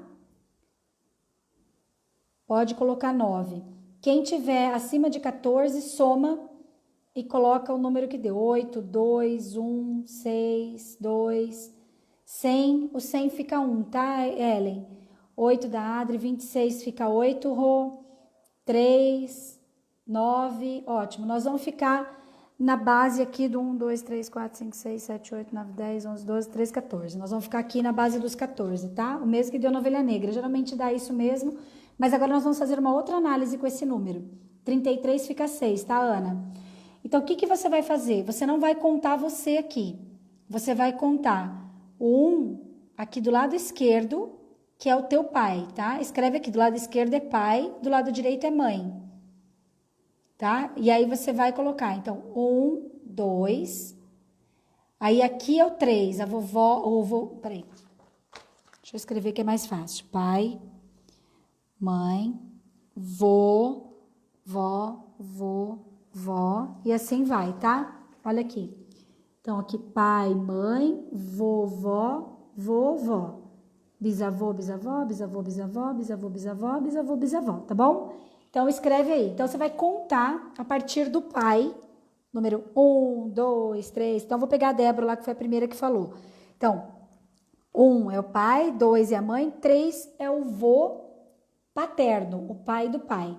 Pode colocar 9. Quem tiver acima de 14, soma e coloca o número que deu. 8, 2, 1, 6, 2, 100. O 100 fica 1, tá, Ellen? 8 da Adri, 26 fica 8, Rô. 3, 9, ótimo. Nós vamos ficar na base aqui do 1, 2, 3, 4, 5, 6, 7, 8, 9, 10, 11, 12, 13, 14. Nós vamos ficar aqui na base dos 14, tá? O mesmo que deu na ovelha negra. Geralmente dá isso mesmo, mas agora nós vamos fazer uma outra análise com esse número. 33 fica 6, tá, Ana? Então, o que você vai fazer? Você não vai contar você aqui. Você vai contar o 1 aqui do lado esquerdo, que é o teu pai, tá? Escreve aqui, do lado esquerdo é pai, do lado direito é mãe. Tá? E aí você vai colocar, então, 1, 2, aí aqui é o 3, a vovó, peraí, deixa eu escrever que é mais fácil, pai, mãe, vó, e assim vai, tá? Olha aqui, então aqui pai, mãe, vovó, bisavô, bisavó, tá bom? Então, escreve aí. Então, você vai contar a partir do pai, número 1, 2, 3. Então, vou pegar a Débora lá, que foi a primeira que falou. Então, 1 é o pai, 2 é a mãe, 3 é o vô paterno, o pai do pai.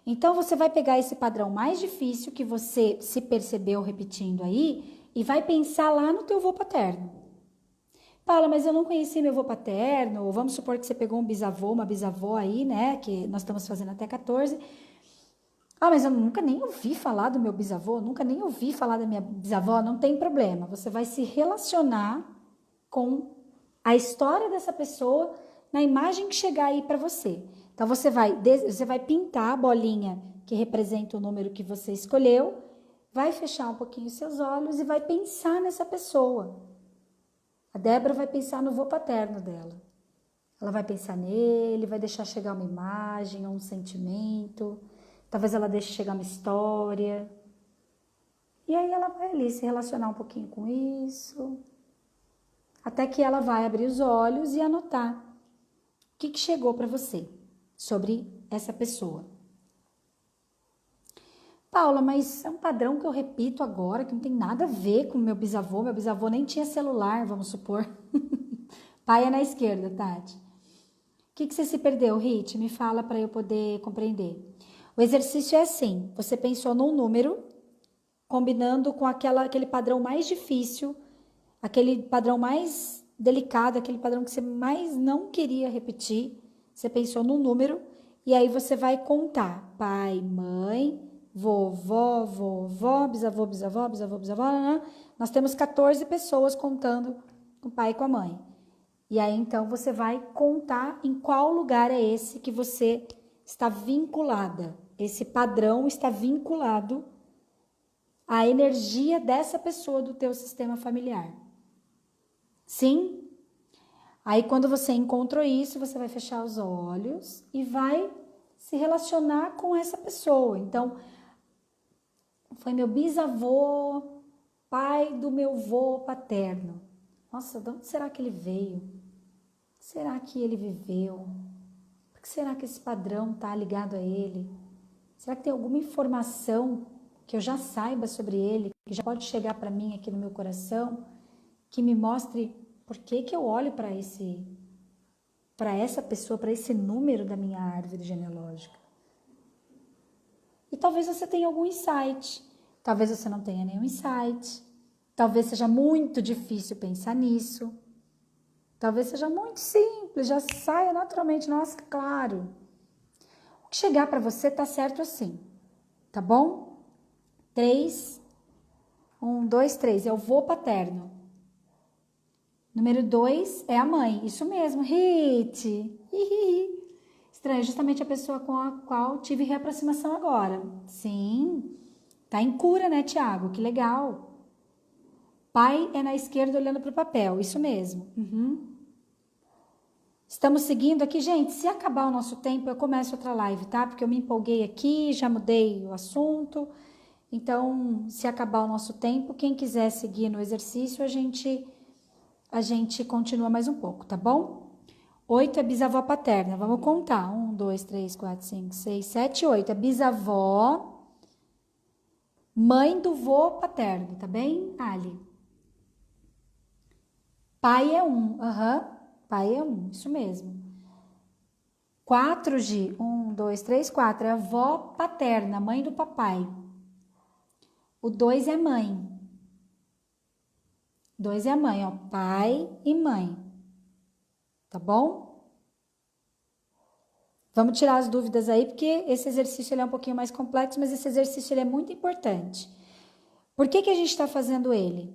Então, você vai pegar esse padrão mais difícil que você se percebeu repetindo aí e vai pensar lá no teu vô paterno. Paula, mas eu não conheci meu avô paterno, vamos supor que você pegou um bisavô, uma bisavó aí, né, que nós estamos fazendo até 14. Ah, mas eu nunca nem ouvi falar do meu bisavô, nunca nem ouvi falar da minha bisavó, não tem problema. Você vai se relacionar com a história dessa pessoa na imagem que chegar aí para você. Então, você vai pintar a bolinha que representa o número que você escolheu, vai fechar um pouquinho os seus olhos e vai pensar nessa pessoa. A Débora vai pensar no vô paterno dela. Ela vai pensar nele, vai deixar chegar uma imagem, um sentimento. Talvez ela deixe chegar uma história. E aí ela vai ali se relacionar um pouquinho com isso. Até que ela vai abrir os olhos e anotar o que chegou para você sobre essa pessoa. Paula, mas é um padrão que eu repito agora, que não tem nada a ver com meu bisavô. Meu bisavô nem tinha celular, vamos supor. Pai é na esquerda, Tati. O que você se perdeu, Rit? Me fala para eu poder compreender. O exercício é assim, você pensou num número, combinando com aquele padrão mais difícil, aquele padrão mais delicado, aquele padrão que você mais não queria repetir. Você pensou num número e aí você vai contar pai, mãe, vovó, bisavô, nós temos 14 pessoas contando com o pai e com a mãe. E aí, então, você vai contar em qual lugar é esse que você está vinculada. Esse padrão está vinculado à energia dessa pessoa do teu sistema familiar. Sim? Aí, quando você encontrou isso, você vai fechar os olhos e vai se relacionar com essa pessoa. Então, foi meu bisavô, pai do meu vô paterno. Nossa, de onde será que ele veio? Será que ele viveu? Por que será que esse padrão está ligado a ele? Será que tem alguma informação que eu já saiba sobre ele, que já pode chegar para mim aqui no meu coração, que me mostre por que eu olho para essa pessoa, para esse número da minha árvore genealógica? E talvez você tenha algum insight, talvez você não tenha nenhum insight, talvez seja muito difícil pensar nisso, talvez seja muito simples, já saia naturalmente, nossa, claro. O que chegar para você tá certo assim, tá bom? 3, 1, 2, 3, é o vô paterno. Número 2 é a mãe. Isso mesmo, Hit. Estranho, justamente a pessoa com a qual tive reaproximação agora. Sim, tá em cura, né, Tiago? Que legal. Pai é na esquerda olhando para o papel. Isso mesmo. Estamos seguindo aqui, gente. Se acabar o nosso tempo, eu começo outra live, tá? Porque eu me empolguei aqui, já mudei o assunto. Então, se acabar o nosso tempo, quem quiser seguir no exercício, a gente continua mais um pouco, tá bom? 8 é bisavó paterna. Vamos contar. 1, 2, 3, 4, 5, 6, 7, 8. É bisavó, mãe do vô paterno, tá bem, Ali? Pai é 1. Pai é 1, isso mesmo. 4, Gi. 1, 2, 3, 4. É avó paterna, mãe do papai. O 2 é mãe. 2 é a mãe, ó. Pai e mãe. Tá bom? Vamos tirar as dúvidas aí, porque esse exercício ele é um pouquinho mais complexo, mas esse exercício ele é muito importante. Por que a gente está fazendo ele?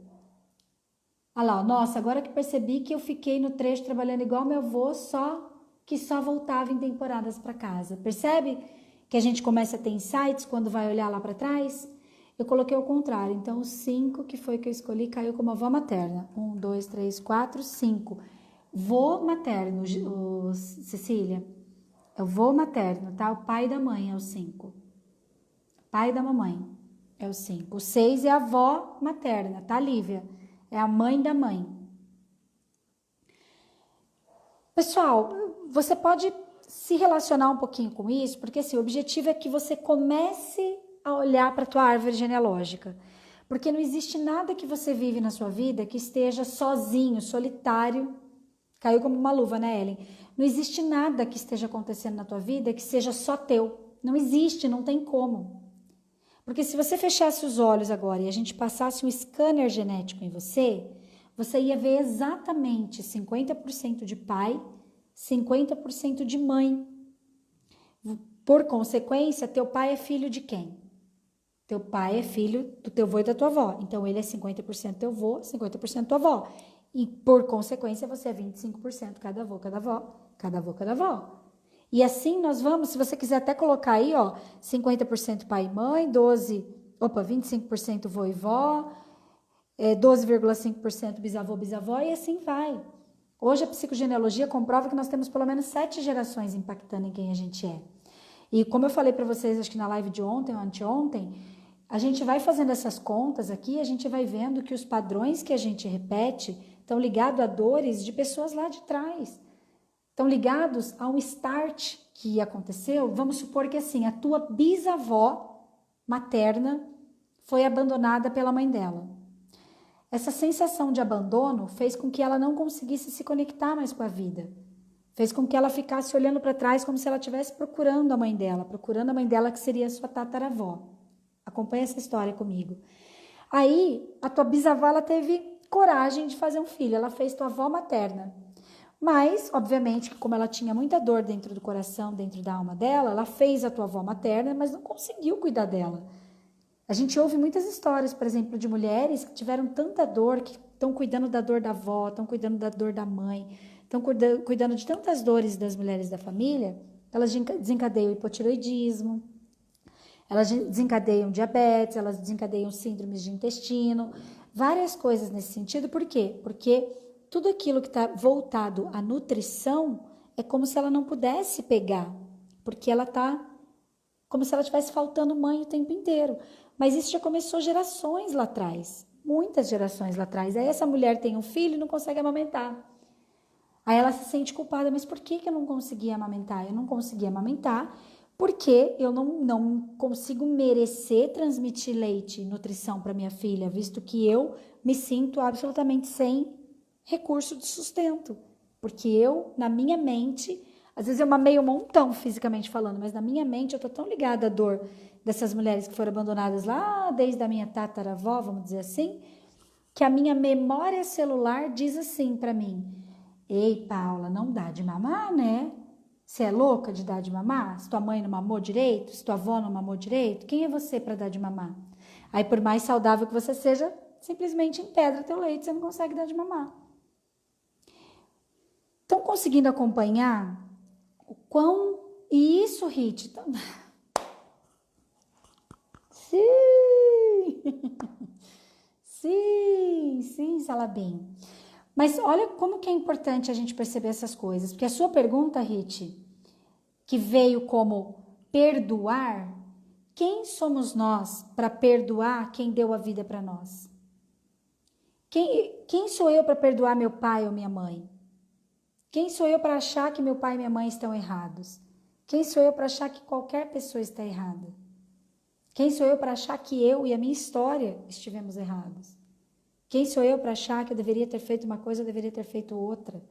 Olha lá, nossa, agora que percebi que eu fiquei no trecho trabalhando igual meu avô, só voltava em temporadas para casa. Percebe que a gente começa a ter insights quando vai olhar lá para trás? Eu coloquei o contrário, então o 5, que foi que eu escolhi, caiu como avó materna. 1, 2, 3, 4, 5. Vô materno, Cecília. É o vô materno, tá? O pai da mãe é o 5. Pai da mamãe é o 5. O 6 é a avó materna, tá, Lívia? É a mãe da mãe. Pessoal, você pode se relacionar um pouquinho com isso, porque assim, o objetivo é que você comece a olhar para a tua árvore genealógica. Porque não existe nada que você vive na sua vida que esteja sozinho, solitário. Caiu como uma luva, né, Ellen? Não existe nada que esteja acontecendo na tua vida que seja só teu. Não existe, não tem como. Porque se você fechasse os olhos agora e a gente passasse um scanner genético em você, você ia ver exatamente 50% de pai, 50% de mãe. Por consequência, teu pai é filho de quem? Teu pai é filho do teu avô e da tua avó. Então, ele é 50% teu avô, 50% tua avó. E, por consequência, você é 25% cada avô, cada avó, cada avô, cada avó. E assim nós vamos, se você quiser até colocar aí, ó, 50% pai e mãe, 25% vô e vó, 12,5% bisavô, bisavó, e assim vai. Hoje a psicogenealogia comprova que nós temos pelo menos 7 gerações impactando em quem a gente é. E como eu falei para vocês, acho que na live de ontem ou anteontem, a gente vai fazendo essas contas aqui, a gente vai vendo que os padrões que a gente repete estão ligados a dores de pessoas lá de trás. Estão ligados a um start que aconteceu. Vamos supor que assim, a tua bisavó materna foi abandonada pela mãe dela. Essa sensação de abandono fez com que ela não conseguisse se conectar mais com a vida. Fez com que ela ficasse olhando para trás como se ela estivesse procurando a mãe dela que seria a sua tataravó. Acompanha essa história comigo. Aí, a tua bisavó, ela teve coragem de fazer um filho. Ela fez tua avó materna. Mas, obviamente, como ela tinha muita dor dentro do coração, dentro da alma dela, ela fez a tua avó materna, mas não conseguiu cuidar dela. A gente ouve muitas histórias, por exemplo, de mulheres que tiveram tanta dor, que estão cuidando da dor da avó, estão cuidando da dor da mãe, estão cuidando de tantas dores das mulheres da família, elas desencadeiam hipotiroidismo, elas desencadeiam diabetes, elas desencadeiam síndromes de intestino, várias coisas nesse sentido. Por quê? Porque tudo aquilo que está voltado à nutrição é como se ela não pudesse pegar, porque ela está como se ela estivesse faltando mãe o tempo inteiro. Mas isso já começou gerações lá atrás, muitas gerações lá atrás. Aí essa mulher tem um filho e não consegue amamentar. Aí ela se sente culpada, mas por que eu não consegui amamentar? Eu não consegui amamentar porque eu não consigo merecer transmitir leite e nutrição para minha filha, visto que eu me sinto absolutamente sem recurso de sustento. Porque eu, na minha mente, às vezes eu mamei um montão fisicamente falando, mas na minha mente eu tô tão ligada à dor dessas mulheres que foram abandonadas lá desde a minha tataravó, vamos dizer assim, que a minha memória celular diz assim para mim: ei, Paula, não dá de mamar, né? Você é louca de dar de mamar? Se tua mãe não mamou direito? Se tua avó não mamou direito? Quem é você para dar de mamar? Aí, por mais saudável que você seja, simplesmente empedra teu leite, você não consegue dar de mamar. Estão conseguindo acompanhar o quão... E isso, Rit... Sim! Sim, Salabim. Mas olha como que é importante a gente perceber essas coisas. Porque a sua pergunta, Rit, que veio como perdoar, quem somos nós para perdoar quem deu a vida para nós? Quem sou eu para perdoar meu pai ou minha mãe? Quem sou eu para achar que meu pai e minha mãe estão errados? Quem sou eu para achar que qualquer pessoa está errada? Quem sou eu para achar que eu e a minha história estivemos errados? Quem sou eu para achar que eu deveria ter feito uma coisa, eu deveria ter feito outra?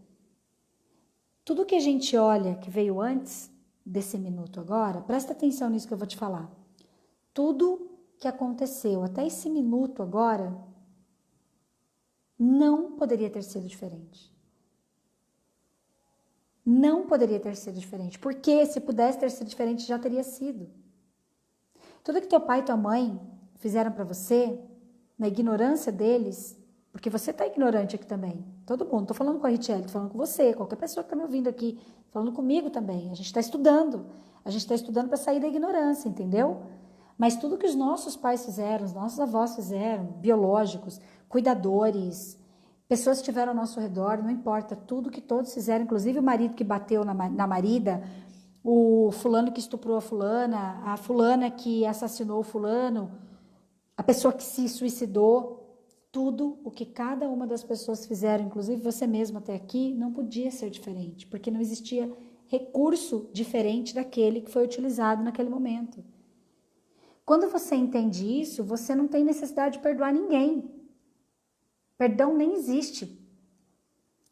Tudo que a gente olha que veio antes desse minuto agora, presta atenção nisso que eu vou te falar. Tudo que aconteceu até esse minuto agora não poderia ter sido diferente. Não poderia ter sido diferente, porque se pudesse ter sido diferente, já teria sido. Tudo que teu pai e tua mãe fizeram para você, na ignorância deles, porque você tá ignorante aqui também, todo mundo, tô falando com a Richelle, tô falando com você, qualquer pessoa que tá me ouvindo aqui, falando comigo também, a gente tá estudando para sair da ignorância, entendeu? Mas tudo que os nossos pais fizeram, os nossos avós fizeram, biológicos, cuidadores, pessoas que estiveram ao nosso redor, não importa, tudo que todos fizeram, inclusive o marido que bateu na marida, o fulano que estuprou a fulana que assassinou o fulano, a pessoa que se suicidou, tudo o que cada uma das pessoas fizeram, inclusive você mesmo até aqui, não podia ser diferente, porque não existia recurso diferente daquele que foi utilizado naquele momento. Quando você entende isso, você não tem necessidade de perdoar ninguém. Perdão nem existe.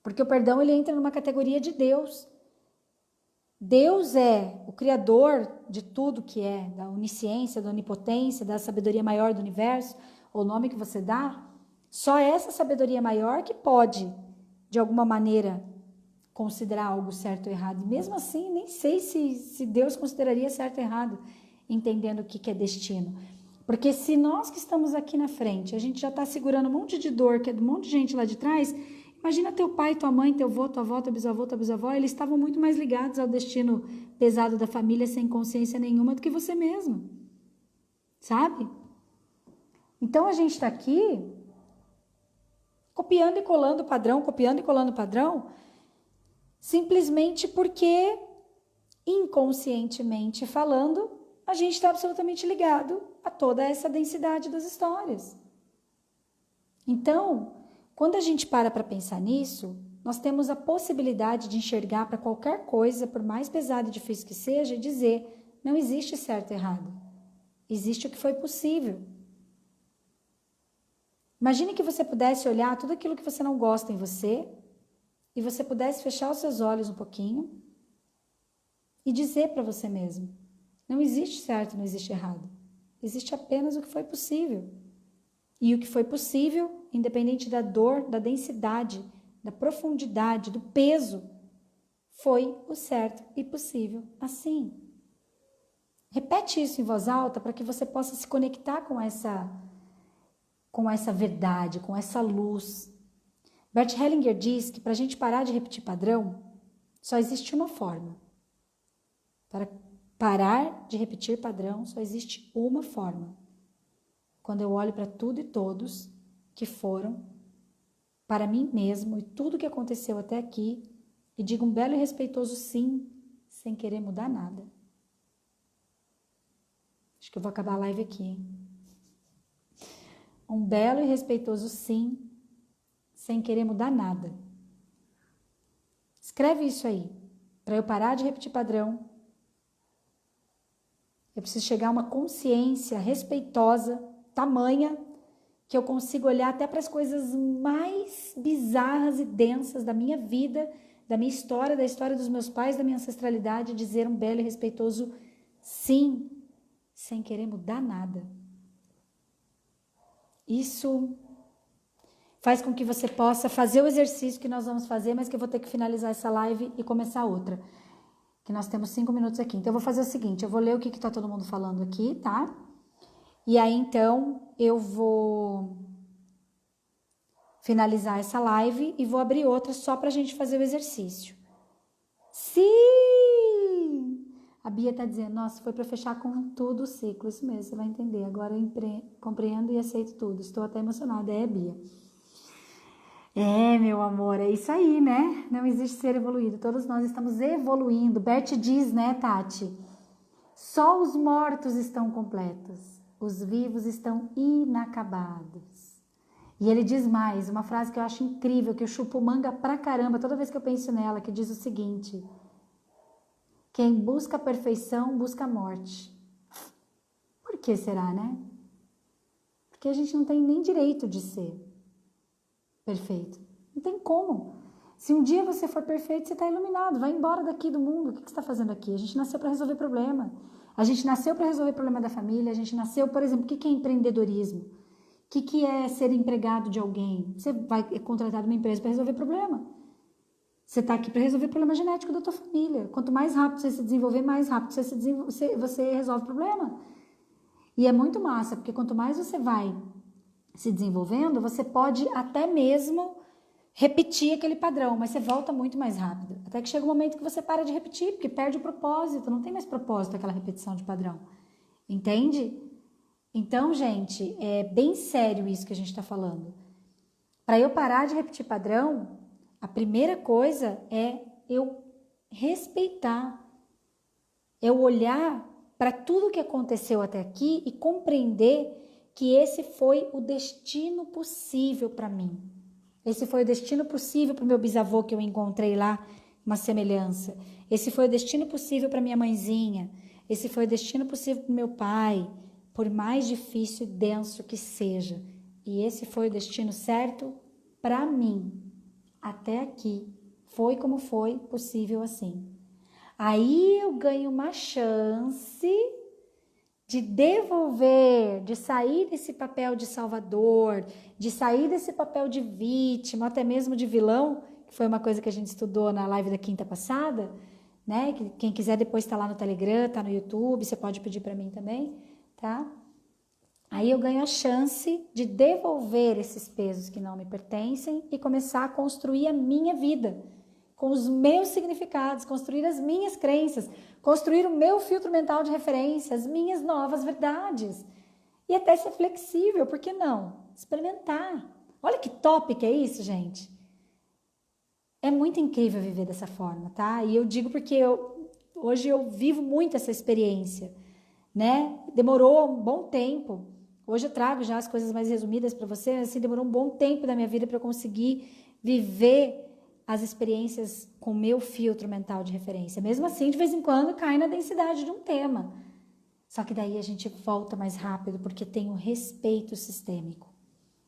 Porque o perdão ele entra numa categoria de Deus. Deus é o criador de tudo que é, da onisciência, da onipotência, da sabedoria maior do universo, ou o nome que você dá. Só essa sabedoria maior que pode, de alguma maneira, considerar algo certo ou errado. E mesmo assim, nem sei se Deus consideraria certo ou errado, entendendo o que é destino. Porque se nós que estamos aqui na frente, a gente já está segurando um monte de dor, que é de um monte de gente lá de trás, imagina teu pai, tua mãe, teu avô, tua avó, teu bisavô, tua bisavó, eles estavam muito mais ligados ao destino pesado da família sem consciência nenhuma do que você mesmo. Sabe? Então a gente está aqui copiando e colando o padrão, simplesmente porque, inconscientemente falando, a gente está absolutamente ligado a toda essa densidade das histórias. Então, quando a gente para pensar nisso, nós temos a possibilidade de enxergar para qualquer coisa, por mais pesado e difícil que seja, e dizer, não existe certo e errado. Existe o que foi possível. Imagine que você pudesse olhar tudo aquilo que você não gosta em você e você pudesse fechar os seus olhos um pouquinho e dizer para você mesmo, não existe certo, não existe errado. Existe apenas o que foi possível. E o que foi possível, independente da dor, da densidade, da profundidade, do peso, foi o certo e possível assim. Repete isso em voz alta para que você possa se conectar com essa verdade, com essa luz. Bert Hellinger diz que para a gente parar de repetir padrão, só existe uma forma. Para parar de repetir padrão, só existe uma forma. Quando eu olho para tudo e todos que foram, para mim mesmo e tudo que aconteceu até aqui, e digo um belo e respeitoso sim, sem querer mudar nada. Acho que eu vou acabar a live aqui, hein? Um belo e respeitoso sim, sem querer mudar nada. Escreve isso aí, para eu parar de repetir padrão. Eu preciso chegar a uma consciência respeitosa, tamanha, que eu consigo olhar até para as coisas mais bizarras e densas da minha vida, da minha história, da história dos meus pais, da minha ancestralidade, e dizer um belo e respeitoso sim, sem querer mudar nada. Isso faz com que você possa fazer o exercício que nós vamos fazer, mas que eu vou ter que finalizar essa live e começar outra. Que nós temos 5 minutos aqui. Então, eu vou fazer o seguinte, eu vou ler o que está todo mundo falando aqui, tá? E aí, então, eu vou finalizar essa live e vou abrir outra só pra gente fazer o exercício. Sim! A Bia tá dizendo, nossa, foi para fechar com tudo o ciclo. Isso mesmo, você vai entender. Agora eu compreendo e aceito tudo. Estou até emocionada. É, Bia. É, meu amor, é isso aí, né? Não existe ser evoluído. Todos nós estamos evoluindo. Bert diz, né, Tati? Só os mortos estão completos. Os vivos estão inacabados. E ele diz mais, uma frase que eu acho incrível, que eu chupo manga pra caramba toda vez que eu penso nela, que diz o seguinte: quem busca a perfeição, busca a morte. Por que será, né? Porque a gente não tem nem direito de ser perfeito. Não tem como. Se um dia você for perfeito, você está iluminado. Vai embora daqui do mundo. O que você está fazendo aqui? A gente nasceu para resolver problema. A gente nasceu para resolver problema da família. A gente nasceu, por exemplo, o que é empreendedorismo? O que é ser empregado de alguém? Você vai contratar uma empresa para resolver problema. Você está aqui para resolver problema genético da tua família. Quanto mais rápido você se desenvolver, mais rápido você resolve o problema. E é muito massa, porque quanto mais você vai se desenvolvendo, você pode até mesmo repetir aquele padrão, mas você volta muito mais rápido. Até que chega um momento que você para de repetir, porque perde o propósito, não tem mais propósito aquela repetição de padrão. Entende? Então, gente, é bem sério isso que a gente está falando. Para eu parar de repetir padrão, a primeira coisa é eu respeitar, eu olhar para tudo que aconteceu até aqui e compreender que esse foi o destino possível para mim. Esse foi o destino possível para o meu bisavô que eu encontrei lá, uma semelhança. Esse foi o destino possível para minha mãezinha. Esse foi o destino possível para o meu pai, por mais difícil e denso que seja. E esse foi o destino certo para mim. Até aqui. Foi como foi possível assim. Aí eu ganho uma chance de devolver, de sair desse papel de salvador, de sair desse papel de vítima, até mesmo de vilão, que foi uma coisa que a gente estudou na live da quinta passada, né? Quem quiser depois tá lá no Telegram, tá no YouTube, você pode pedir para mim também, tá? Aí eu ganho a chance de devolver esses pesos que não me pertencem e começar a construir a minha vida, com os meus significados, construir as minhas crenças, construir o meu filtro mental de referência, as minhas novas verdades. E até ser flexível, por que não? Experimentar. Olha que top que é isso, gente. É muito incrível viver dessa forma, tá? E eu digo porque hoje eu vivo muito essa experiência, né? Demorou um bom tempo. Hoje eu trago já as coisas mais resumidas para você, assim, demorou um bom tempo da minha vida para eu conseguir viver as experiências com meu filtro mental de referência. Mesmo assim, de vez em quando, cai na densidade de um tema. Só que daí a gente volta mais rápido, porque tem o respeito sistêmico.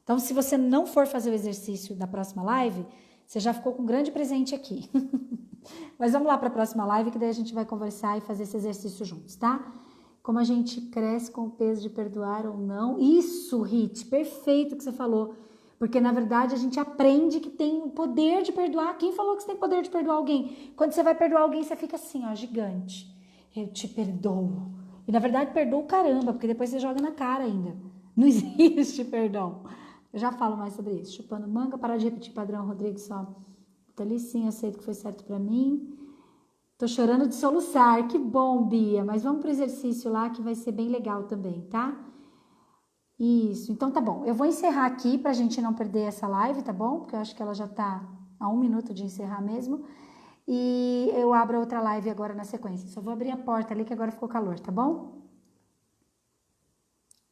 Então, se você não for fazer o exercício da próxima live, você já ficou com um grande presente aqui. Mas vamos lá para a próxima live, que daí a gente vai conversar e fazer esse exercício juntos, tá? Como a gente cresce com o peso de perdoar ou não. Isso, Rit, perfeito que você falou. Porque, na verdade, a gente aprende que tem o poder de perdoar. Quem falou que você tem poder de perdoar alguém? Quando você vai perdoar alguém, você fica assim, ó, gigante. Eu te perdoo. E, na verdade, perdoa o caramba, porque depois você joga na cara ainda. Não existe perdão. Eu já falo mais sobre isso. Chupando manga, parar de repetir padrão, Rodrigo, só. Tá ali sim, aceito que foi certo pra mim. Tô chorando de soluçar. Que bom, Bia. Mas vamos pro exercício lá, que vai ser bem legal também, tá? Isso, então tá bom. Eu vou encerrar aqui pra gente não perder essa live, tá bom? Porque eu acho que ela já tá a 1 minuto de encerrar mesmo. E eu abro outra live agora na sequência. Só vou abrir a porta ali que agora ficou calor, tá bom?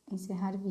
Encerrar vídeo.